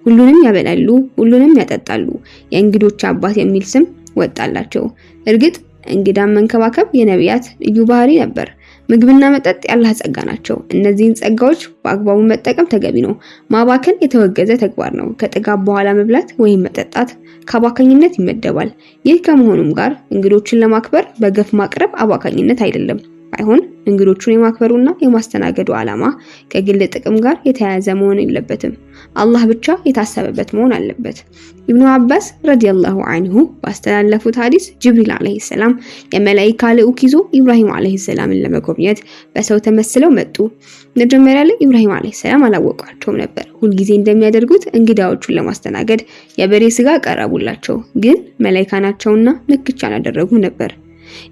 ሁሉንም ያበላሉ፣ ሁሉንም ያጠጣሉ። የእንግዶች አባት የሚል ስም ወጣላቸው። እርግጥ እንግዳን መንከባከብ የነቢያት ልዩ ባህሪ ነበር። ምግብና መጠጥ የአላህ ጸጋ ናቸው። እነዚህን ጸጋዎች በአግባቡ መጠቀም ተገቢ ነው። ማባከን የተወገዘ ተግባር ነው። ከጥጋብ በኋላ መብላት ወይም መጠጣት ከአባካኝነት ይመደባል። ይህ ከመሆኑም ጋር እንግዶችን ለማክበር በገፍ ማቅረብ አባካኝነት አይደለም። ባይሆን እንግዶቹን የማክበሩና የማስተናገዱ ዓላማ ከግል ጥቅም ጋር የተያያዘ መሆን የለበትም። አላህ ብቻ የታሰበበት መሆን አለበት። ኢብኑ አባስ ረዲየላሁ ዐንሁ ባስተላለፉት ሐዲስ ጅብሪል አለይሂ ሰላም የመላኢካ ልዑክ ይዞ ኢብራሂም አለይሂ ሰላምን ለመጎብኘት በሰው ተመስለው መጡ። መጀመሪያ ላይ ኢብራሂም አለይሂ ሰላም አላወቋቸውም ነበር። ሁልጊዜ እንደሚያደርጉት እንግዳዎቹን ለማስተናገድ የበሬ ስጋ ቀረቡላቸው። ግን መላኢካ ናቸውና ንክቻ አላደረጉም ነበር።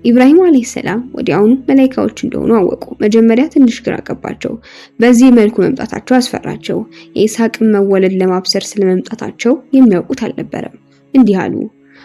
ኢብራሂም አለይሂ ሰላም ወዲያውኑ መላኢካዎች እንደሆኑ አወቁ። መጀመሪያ ትንሽ ግራ ገባቸው። በዚህ መልኩ መምጣታቸው አስፈራቸው። የኢስሐቅን መወለድ ለማብሰር ስለመምጣታቸው የሚያውቁት አልነበረም። እንዲህ አሉ፣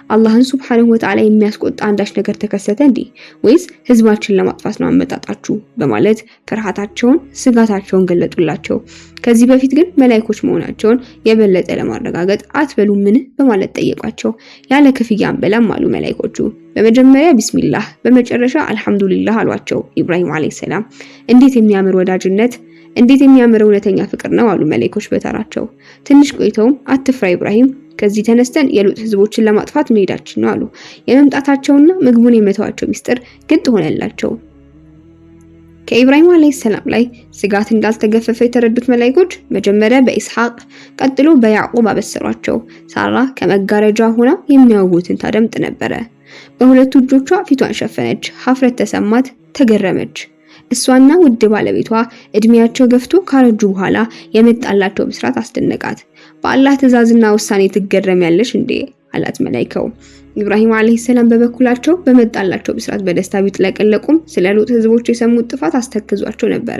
አላህን ሱብሓነሁ ወተዓላ የሚያስቆጣ አንዳች ነገር ተከሰተ እንዴ? ወይስ ህዝባችን ለማጥፋት ነው አመጣጣችሁ? በማለት ፍርሃታቸውን፣ ስጋታቸውን ገለጡላቸው። ከዚህ በፊት ግን መላእክቶች መሆናቸውን የበለጠ ለማረጋገጥ አትበሉም ምን በማለት ጠየቋቸው። ያለ ክፍያ አንበላም አሉ መላእክቶቹ። በመጀመሪያ ቢስሚላህ በመጨረሻ አልሐምዱሊላህ አሏቸው። ኢብራሂም አለይሂ ሰላም እንዴት የሚያምር ወዳጅነት፣ እንዴት የሚያምር እውነተኛ ፍቅር ነው አሉ መላእክቶች በተራቸው። ትንሽ ቆይተውም አትፍራ ኢብራሂም፣ ከዚህ ተነስተን የሉጥ ህዝቦችን ለማጥፋት መሄዳችን ነው አሉ። የመምጣታቸውና ምግቡን የመተዋቸው ሚስጥር ግልጥ ሆነላቸው። ከኢብራሂም አለይሂ ሰላም ላይ ስጋት እንዳልተገፈፈ የተረዱት መላእክቶች መጀመሪያ በኢስሐቅ ቀጥሎ በያዕቁብ አበሰሯቸው። ሳራ ከመጋረጃ ሆና የሚያወጉትን ታደምጥ ነበረ። በሁለቱ እጆቿ ፊቷን ሸፈነች። ሀፍረት ተሰማት፣ ተገረመች። እሷና ውድ ባለቤቷ እድሜያቸው ገፍቶ ካረጁ በኋላ የመጣላቸው ብስራት አስደነቃት። በአላህ ትዕዛዝና ውሳኔ ትገረሚያለሽ እንዴ አላት መላኢካው። ኢብራሂም አለይሂ ሰላም በበኩላቸው በመጣላቸው ብስራት በደስታ ቢጥለቀለቁም ስለ ሉጥ ህዝቦች የሰሙት ጥፋት አስተክዟቸው ነበረ።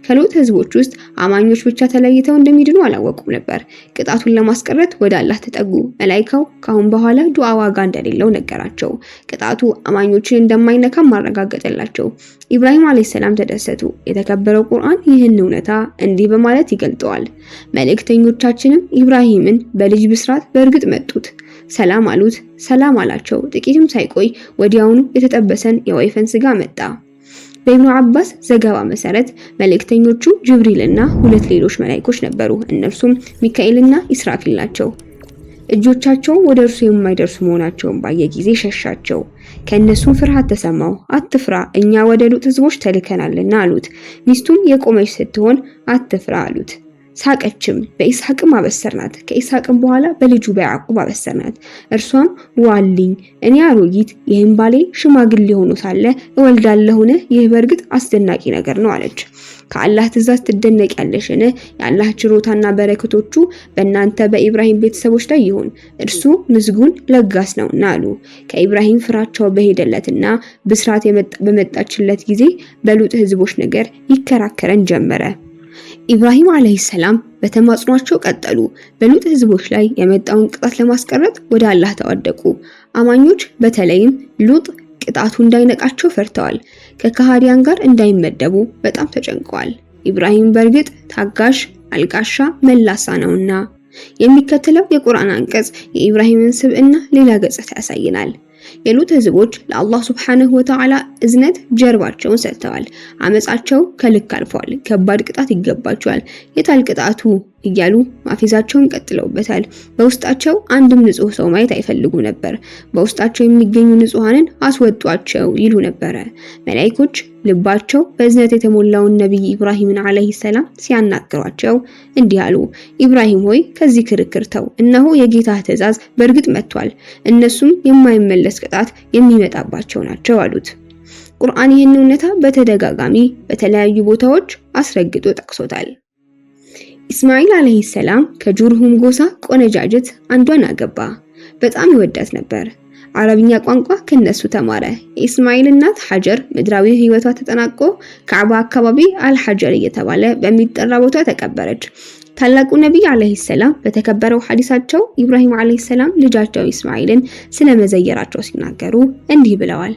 ከሉጥ ህዝቦች ውስጥ አማኞች ብቻ ተለይተው እንደሚድኑ አላወቁም ነበር። ቅጣቱን ለማስቀረት ወደ አላህ ተጠጉ። መላኢካው ካሁን በኋላ ዱዓ ዋጋ እንደሌለው ነገራቸው። ቅጣቱ አማኞችን እንደማይነካም ማረጋገጠላቸው። ኢብራሂም አለይሂ ሰላም ተደሰቱ። የተከበረው ቁርአን ይህን እውነታ እንዲህ በማለት ይገልጠዋል። መልእክተኞቻችንም ኢብራሂምን በልጅ ብስራት በእርግጥ መጡት፣ ሰላም አሉት፣ ሰላም አላቸው። ጥቂትም ሳይቆይ ወዲያውኑ የተጠበሰን የወይፈን ስጋ መጣ። በኢብኑ አባስ ዘገባ መሰረት መልእክተኞቹ ጅብሪልና ሁለት ሌሎች መላእክቶች ነበሩ። እነርሱም ሚካኤልና ኢስራፊል ናቸው። እጆቻቸው ወደ እርሱ የማይደርሱ መሆናቸውን ባየ ጊዜ ሸሻቸው። ከእነሱም ፍርሃት ተሰማው። አትፍራ፣ እኛ ወደ ሉጥ ህዝቦች ተልከናልና አሉት። ሚስቱም የቆመች ስትሆን አትፍራ አሉት። ሳቀችም። በኢስሐቅም አበሰርናት። ከኢስሐቅም በኋላ በልጁ በያዕቁብ አበሰርናት። እርሷም ዋልኝ፣ እኔ አሮጊት፣ ይህም ባሌ ሽማግሌ ሆኖ ሳለ እወልዳለሁን? ይህ በእርግጥ አስደናቂ ነገር ነው አለች። ከአላህ ትእዛዝ ትደነቂያለሽን? የአላህ ችሮታና በረከቶቹ በእናንተ በኢብራሂም ቤተሰቦች ላይ ይሁን፣ እርሱ ምስጉን ለጋስ ነውና አሉ። ከኢብራሂም ፍራቸው በሄደለትና ብስራት በመጣችለት ጊዜ በሉጥ ህዝቦች ነገር ይከራከረን ጀመረ። ኢብራሂም አለይሂ ሰላም በተማጽኗቸው ቀጠሉ። በሉጥ ህዝቦች ላይ የመጣውን ቅጣት ለማስቀረት ወደ አላህ ተዋደቁ። አማኞች በተለይም ሉጥ ቅጣቱ እንዳይነቃቸው ፈርተዋል። ከካሃዲያን ጋር እንዳይመደቡ በጣም ተጨንቀዋል። ኢብራሂም በእርግጥ ታጋሽ፣ አልቃሻ፣ መላሳ ነውና የሚከተለው የቁርአን አንቀጽ የኢብራሂምን ስብዕና ሌላ ገጽታ ያሳየናል። የሉጥ ህዝቦች ለአላህ ሱብሓነሁ ወተዓላ እዝነት ጀርባቸውን ሰጥተዋል። አመጻቸው ከልክ አልፏል። ከባድ ቅጣት ይገባቸዋል። የታል ቅጣቱ እያሉ ማፌዛቸውን ቀጥለውበታል። በውስጣቸው አንድም ንጹህ ሰው ማየት አይፈልጉ ነበር። በውስጣቸው የሚገኙ ንጹሃንን አስወጧቸው ይሉ ነበረ። መላእክቶች ልባቸው በእዝነት የተሞላውን ነብይ ኢብራሂምን አለይሂ ሰላም ሲያናግሯቸው እንዲህ አሉ። ኢብራሂም ሆይ ከዚህ ክርክር ተው፣ እነሆ የጌታህ ትእዛዝ በእርግጥ መጥቷል። እነሱም የማይመለስ ቅጣት የሚመጣባቸው ናቸው አሉት። ቁርአን ይህን እውነታ በተደጋጋሚ በተለያዩ ቦታዎች አስረግጦ ጠቅሶታል። ኢስማኤል አለይሂ ሰላም ከጁርሁም ጎሳ ቆነጃጅት አንዷን አገባ። በጣም ይወዳት ነበር። አረብኛ ቋንቋ ከነሱ ተማረ። የኢስማኤል እናት ሐጀር ምድራዊ ህይወቷ ተጠናቆ ካዕባ አካባቢ አልሐጀር እየተባለ በሚጠራ ቦታ ተቀበረች። ታላቁ ነብይ አለይሂ ሰላም በተከበረው ሐዲሳቸው ኢብራሂም አለይሂ ሰላም ልጃቸው ኢስማኤልን ስለመዘየራቸው ሲናገሩ እንዲህ ብለዋል።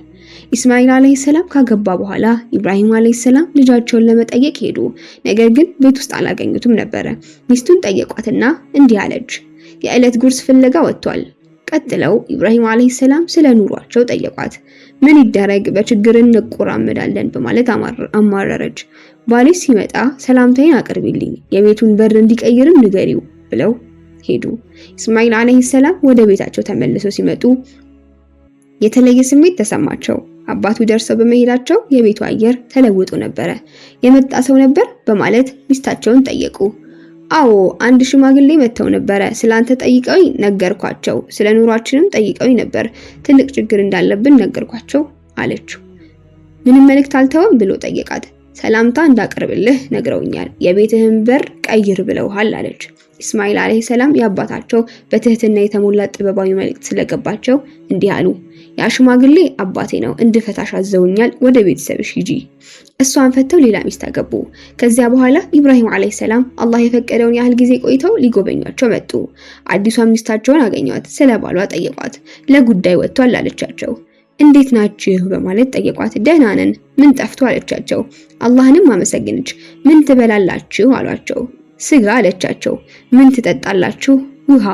ኢስማኤል አለይሂ ሰላም ካገባ በኋላ ኢብራሂም አለይሂ ሰላም ልጃቸውን ለመጠየቅ ሄዱ። ነገር ግን ቤት ውስጥ አላገኙትም ነበር። ሚስቱን ጠየቋትና እንዲህ አለች፣ የዕለት ጉርስ ፍለጋ ወጥቷል። ቀጥለው ኢብራሂም አለይሂ ሰላም ስለ ኑሯቸው ጠየቋት። ምን ይደረግ በችግር እንቆራመዳለን በማለት አማረረች። ባልሽ ሲመጣ ሰላምታዬን አቅርቢልኝ፣ የቤቱን በር እንዲቀይርም ንገሪው ብለው ሄዱ። ኢስማኤል አለይሂ ሰላም ወደ ቤታቸው ተመልሰው ሲመጡ የተለየ ስሜት ተሰማቸው። አባቱ ደርሰው በመሄዳቸው የቤቱ አየር ተለውጦ ነበረ። የመጣ ሰው ነበር በማለት ሚስታቸውን ጠየቁ። አዎ አንድ ሽማግሌ መተው ነበረ። ስላንተ ጠይቀውኝ ነገርኳቸው። ስለ ኑሯችንም ጠይቀውኝ ነበር። ትልቅ ችግር እንዳለብን ነገርኳቸው አለችው። ምንም መልእክት አልተወም ብሎ ጠየቃት። ሰላምታ እንዳቀርብልህ ነግረውኛል። የቤትህን በር ቀይር ብለውሃል አለች። ኢስማኤል አለይሂ ሰላም የአባታቸው በትህትና የተሞላ ጥበባዊ መልእክት ስለገባቸው እንዲህ አሉ። ያ ሽማግሌ አባቴ ነው፣ እንድፈታሽ አዘውኛል። ወደ ቤተሰብሽ ሂጂ። እሷን ፈተው ሌላ ሚስት አገቡ። ከዚያ በኋላ ኢብራሂም አለይሂ ሰላም አላህ የፈቀደውን ያህል ጊዜ ቆይተው ሊጎበኟቸው መጡ። አዲሷን ሚስታቸውን አገኟት። ስለ ባሏ ጠየቋት። ለጉዳይ ወጥቷል አለቻቸው። እንዴት ናችሁ በማለት ጠየቋት። ደህና ነን። ምን ጠፍቶ አለቻቸው። አላህንም አመሰግነች። ምን ትበላላችሁ አሏቸው። ስጋ አለቻቸው። ምን ትጠጣላችሁ? ውሃ።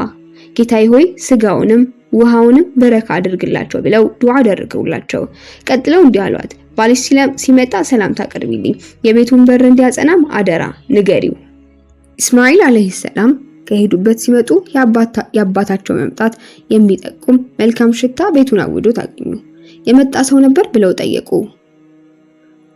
ጌታዬ ሆይ ስጋውንም ውሃውንም በረካ አድርግላቸው ብለው ዱዓ አደረጉላቸው። ቀጥለው እንዲህ አሏት፣ ባልሽ ሲመጣ ሰላምታ አቅርቢልኝ፣ የቤቱን በር እንዲያጸናም አደራ ንገሪው። ኢስማኤል አለይሂ ሰላም ከሄዱበት ሲመጡ የአባታቸው መምጣት የሚጠቁም መልካም ሽታ ቤቱን አውዶት አገኙ። የመጣ ሰው ነበር ብለው ጠየቁ።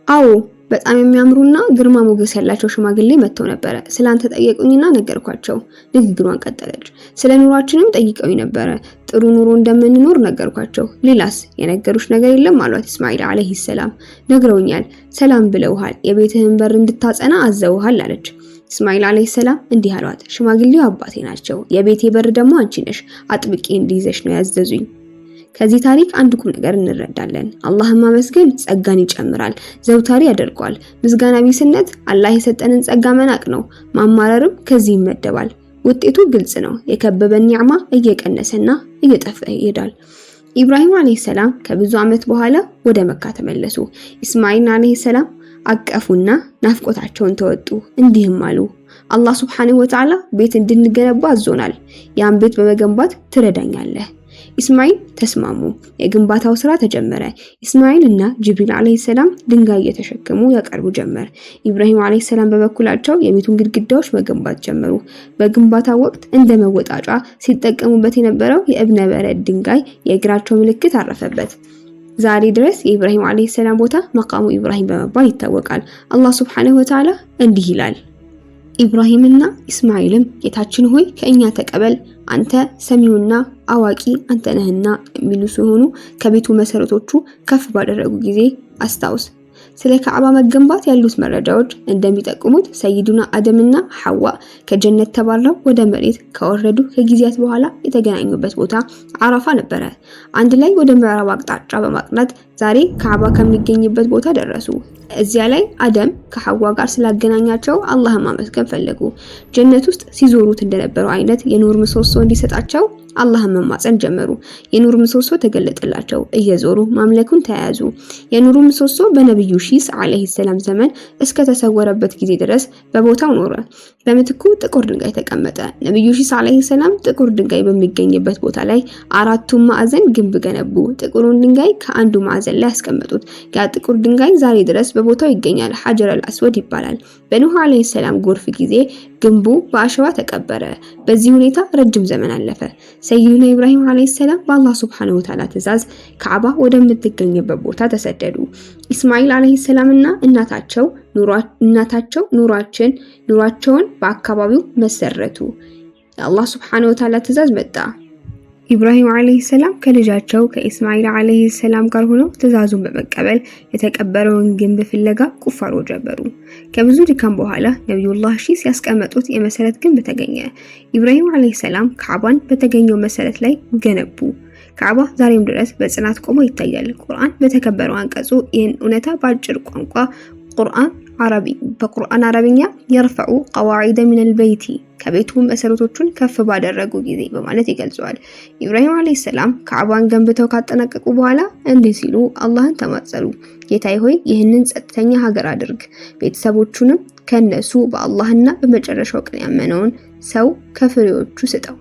አዎ በጣም የሚያምሩና ግርማ ሞገስ ያላቸው ሽማግሌ መጥተው ነበረ። ስላንተ ጠየቁኝና ነገርኳቸው። ንግግሯን ቀጠለች። ስለ ኑሯችንም ጠይቀውኝ ነበረ። ጥሩ ኑሮ እንደምንኖር ነገርኳቸው። ሌላስ የነገሩሽ ነገር የለም አሏት። ኢስማኤል አለይሂ ሰላም ነግረውኛል፣ ሰላም ብለውሃል፣ የቤትህን በር እንድታጸና አዘውሃል አለች። ኢስማኤል አለይሂ ሰላም እንዲህ አሏት፣ ሽማግሌው አባቴ ናቸው፣ የቤቴ በር ደግሞ አንቺ ነሽ፣ አጥብቄ እንዲይዘሽ ነው ያዘዙኝ። ከዚህ ታሪክ አንድ ቁም ነገር እንረዳለን። አላህን ማመስገን ጸጋን ይጨምራል፣ ዘውታሪ ያደርገዋል። ምስጋና ቢስነት አላህ የሰጠንን ጸጋ መናቅ ነው። ማማረርም ከዚህ ይመደባል። ውጤቱ ግልጽ ነው። የከበበን ኒዕማ እየቀነሰና እየጠፋ ይሄዳል። ኢብራሂም አለይሂ ሰላም ከብዙ ዓመት በኋላ ወደ መካ ተመለሱ። ኢስማኤል አለይሂ ሰላም አቀፉና ናፍቆታቸውን ተወጡ። እንዲህም አሉ፣ አላህ ሱብሓነሁ ወተዓላ ቤት እንድንገነባ አዞናል። ያን ቤት በመገንባት ትረዳኛለህ። ኢስማኤል ተስማሙ። የግንባታው ስራ ተጀመረ። ኢስማኤል እና ጅብሪል አለይሂ ሰላም ድንጋይ እየተሸከሙ ያቀርቡ ጀመር። ኢብራሂም አለይሂ ሰላም በበኩላቸው የቤቱን ግድግዳዎች መገንባት ጀመሩ። በግንባታው ወቅት እንደ መወጣጫ ሲጠቀሙበት የነበረው የእብነ በረድ ድንጋይ የእግራቸው ምልክት አረፈበት። ዛሬ ድረስ የኢብራሂም አለይሂ ሰላም ቦታ መቃሙ ኢብራሂም በመባል ይታወቃል። አላህ ሱብሓነሁ ወተዓላ እንዲህ ይላል፣ ኢብራሂምና ኢስማኤልም ጌታችን ሆይ ከእኛ ተቀበል፣ አንተ ሰሚውና አዋቂ አንተ ነህና የሚሉ ሲሆኑ ከቤቱ መሰረቶቹ ከፍ ባደረጉ ጊዜ አስታውስ። ስለ ካዕባ መገንባት ያሉት መረጃዎች እንደሚጠቁሙት ሰይዱና አደምና ሐዋ ከጀነት ተባረው ወደ መሬት ከወረዱ ከጊዜያት በኋላ የተገናኙበት ቦታ አረፋ ነበረ። አንድ ላይ ወደ ምዕራብ አቅጣጫ በማቅናት ዛሬ ካዕባ ከሚገኝበት ቦታ ደረሱ። እዚያ ላይ አደም ከሐዋ ጋር ስላገናኛቸው አላህን ማመስገን ፈለጉ። ጀነት ውስጥ ሲዞሩት እንደነበረው አይነት የኑር ምሰሶ እንዲሰጣቸው አላህን መማፀን ጀመሩ። የኑር ምሰሶ ተገለጠላቸው። እየዞሩ ማምለኩን ተያያዙ። የኑር ምሰሶ በነብዩ ሺስ አለይሂ ሰላም ዘመን እስከ ተሰወረበት ጊዜ ድረስ በቦታው ኖረ። በምትኩ ጥቁር ድንጋይ ተቀመጠ። ነብዩ ሺስ አለይሂ ሰላም ጥቁር ድንጋይ በሚገኝበት ቦታ ላይ አራቱም ማዕዘን ግንብ ገነቡ። ጥቁሩን ድንጋይ ከአንዱ ማዕዘን ላይ ያስቀመጡት። ያ ጥቁር ድንጋይ ዛሬ ድረስ በቦታው ይገኛል። ሐጀር አልአስወድ ይባላል። በኑህ አለይሂ ሰላም ጎርፍ ጊዜ ግንቡ በአሸዋ ተቀበረ። በዚህ ሁኔታ ረጅም ዘመን አለፈ። ሰይዱና ኢብራሂም አለይሂ ሰላም በአላህ ሱብሓነሁ ወተዓላ ትእዛዝ ካዕባ ወደምትገኝበት ቦታ ተሰደዱ። ኢስማኤል አለይሂ ሰላምና እናታቸው ኑሯቸውን በአካባቢው መሰረቱ። የአላህ ሱብሓነሁ ወተዓላ ትእዛዝ መጣ። ኢብራሂም አለይሂ ሰላም ከልጃቸው ከኢስማኤል አለይሂ ሰላም ጋር ሆነው ትእዛዙን በመቀበል የተቀበረውን ግንብ ፍለጋ ቁፋሮ ጀመሩ። ከብዙ ድካም በኋላ ነብዩላህ ሺስ ያስቀመጡት የመሰረት ግንብ ተገኘ። ኢብራሂም አለይሂ ሰላም ካዕባን በተገኘው መሰረት ላይ ገነቡ። ካዕባ ዛሬም ድረስ በጽናት ቆሞ ይታያል። ቁርአን በተከበረው አንቀጹ ይህን እውነታ በአጭር ቋንቋ በቁርአን አረብኛ የርፈዑ ቀዋዒደ ሚነል በይቲ ከቤቱ መሰረቶቹን ከፍ ባደረጉ ጊዜ በማለት ይገልጸዋል። ኢብራሂም አለይሂ ሰላም ካዕባን ገንብተው ካጠናቀቁ በኋላ እንዲህ ሲሉ አላህን ተማጸኑ። ጌታዬ ሆይ ይህንን ጸጥተኛ ሀገር አድርግ፣ ቤተሰቦቹንም ከነሱ በአላህና በመጨረሻው ቀን ያመነውን ሰው ከፍሬዎቹ ስጠው።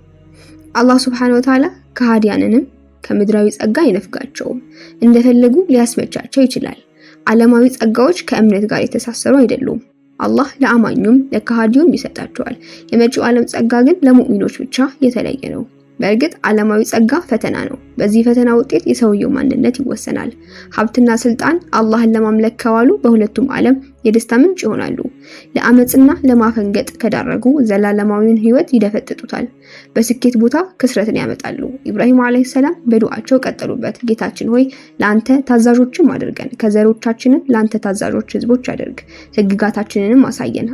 አላህ ሱብሓነሁ ወተዓላ ከሃዲያንንም ከምድራዊ ጸጋ አይነፍጋቸውም። እንደፈለጉ ሊያስመቻቸው ይችላል። ዓለማዊ ጸጋዎች ከእምነት ጋር የተሳሰሩ አይደሉም። አላህ ለአማኙም ለካሃዲውም ይሰጣቸዋል። የመጪው ዓለም ጸጋ ግን ለሙእሚኖች ብቻ የተለየ ነው። በእርግጥ ዓለማዊ ጸጋ ፈተና ነው። በዚህ ፈተና ውጤት የሰውየው ማንነት ይወሰናል። ሀብትና ስልጣን አላህን ለማምለክ ከዋሉ በሁለቱም ዓለም የደስታ ምንጭ ይሆናሉ። ለአመጽና ለማፈንገጥ ከዳረጉ ዘላለማዊውን ህይወት ይደፈጥጡታል። በስኬት ቦታ ክስረትን ያመጣሉ። ኢብራሂም አለይሂ ሰላም በዱዓቸው ቀጠሉበት። ጌታችን ሆይ ለአንተ ታዛዦችም አድርገን፣ ከዘሮቻችንን ለአንተ ታዛዦች ህዝቦች አድርግ። ህግጋታችንንም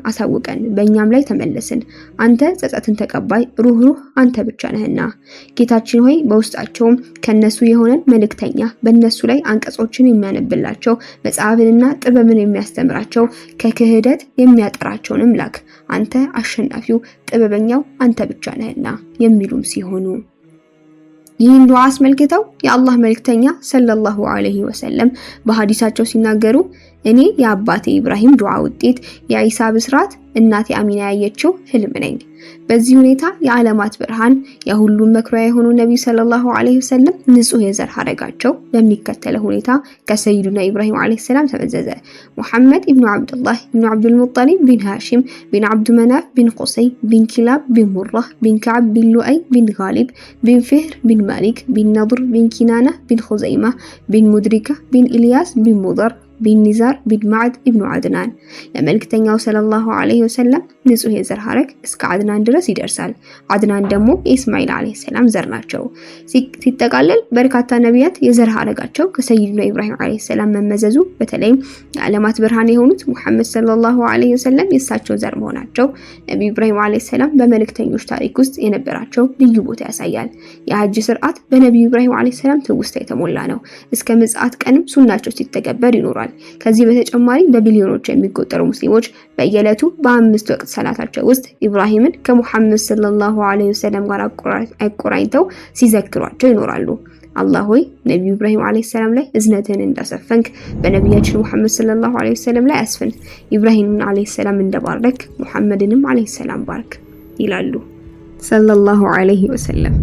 አሳውቀን፣ በእኛም ላይ ተመለስን። አንተ ጸጸትን ተቀባይ ሩህሩህ አንተ ብቻ ነህና። ጌታችን ሆይ በውስጣቸውም ከነሱ የሆነን መልእክተኛ በእነሱ ላይ አንቀጾችን የሚያነብላቸው መጽሐፍንና ጥበብን የሚያስተምራቸው ከክህደት የሚያጠራቸውንም ላክ። አንተ አሸናፊው ጥበበኛው አንተ ብቻ ነህና የሚሉም ሲሆኑ ይህን ዱዓ አስመልክተው የአላህ መልእክተኛ ሰለላሁ ዐለይሂ ወሰለም በሐዲሳቸው ሲናገሩ እኔ የአባቴ ኢብራሂም ዱዓ ውጤት የኢሳ ብስራት እናቴ አሚና ያየችው ህልም ነኝ። በዚህ ሁኔታ የዓለማት ብርሃን የሁሉም መኩሪያ የሆኑ ነብዩ ሰለላሁ ዐለይሂ ወሰለም ንጹህ የዘር ሐረጋቸው በሚከተለው ሁኔታ ከሰይዱና ኢብራሂም ዐለይሂ ሰላም ተመዘዘ። ሙሐመድ ኢብኑ አብዱላህ ኢብኑ አብዱል ሙጠሊብ ቢን ሃሺም ቢን አብዱ መናፍ ቢን ቁሰይ ቢን ኪላብ ቢን ሙራህ ቢን ከዓብ ቢን ሉአይ ቢን ጋሊብ ቢን ፍህር ቢን ማሊክ ቢን ነድር ቢን ኪናና ቢን ኹዘይማ ቢን ሙድሪካ ቢን ኢልያስ ቢን ሙደር ቢን ኒዛር ቢን ማዕድ ኢብኑ አድናን። የመልእክተኛው ሰለላሁ ዐለይሂ ወሰለም ንጹህ የዘር ሐረግ እስከ አድናን ድረስ ይደርሳል። አድናን ደግሞ የኢስማኤል ዐለይሂ ሰላም ዘር ናቸው። ሲጠቃለል በርካታ ነቢያት የዘር ሐረጋቸው ከሰይዱና ኢብራሂም ዐለይሂ ሰላም መመዘዙ በተለይም የዓለማት ብርሃን የሆኑት ሙሐመድ ሰለላሁ ዐለይሂ ወሰለም የእሳቸው ዘር መሆናቸው ነብዩ ኢብራሂም ዐለይሂ ሰላም በመልእክተኞች ታሪክ ውስጥ የነበራቸው ልዩ ቦታ ያሳያል። የሐጅ ስርዓት በነብዩ ኢብራሂም ዐለይሂ ሰላም ትውስታ የተሞላ ነው። እስከ ምጽአት ቀንም ሱናቸው ሲተገበር ይኖራል። ከዚህ በተጨማሪ በቢሊዮኖች የሚቆጠሩ ሙስሊሞች በየዕለቱ በአምስት ወቅት ሰላታቸው ውስጥ ኢብራሂምን ከሙሐመድ ሰለላሁ ዐለይሂ ወሰለም ጋር አቆራኝተው ሲዘክሯቸው ይኖራሉ። አላህ ሆይ ነብዩ ኢብራሂም ዐለይሂ ሰላም ላይ እዝነትን እንዳሰፈንክ በነቢያችን ሙሐመድ ሰለላሁ ዐለይሂ ወሰለም ላይ አስፈን። ኢብራሂምን ዐለይሂ ሰላም እንደባረክ ሙሐመድንም ዐለይሂ ሰላም ባርክ ይላሉ ሰለላሁ ዐለይሂ ወሰለም።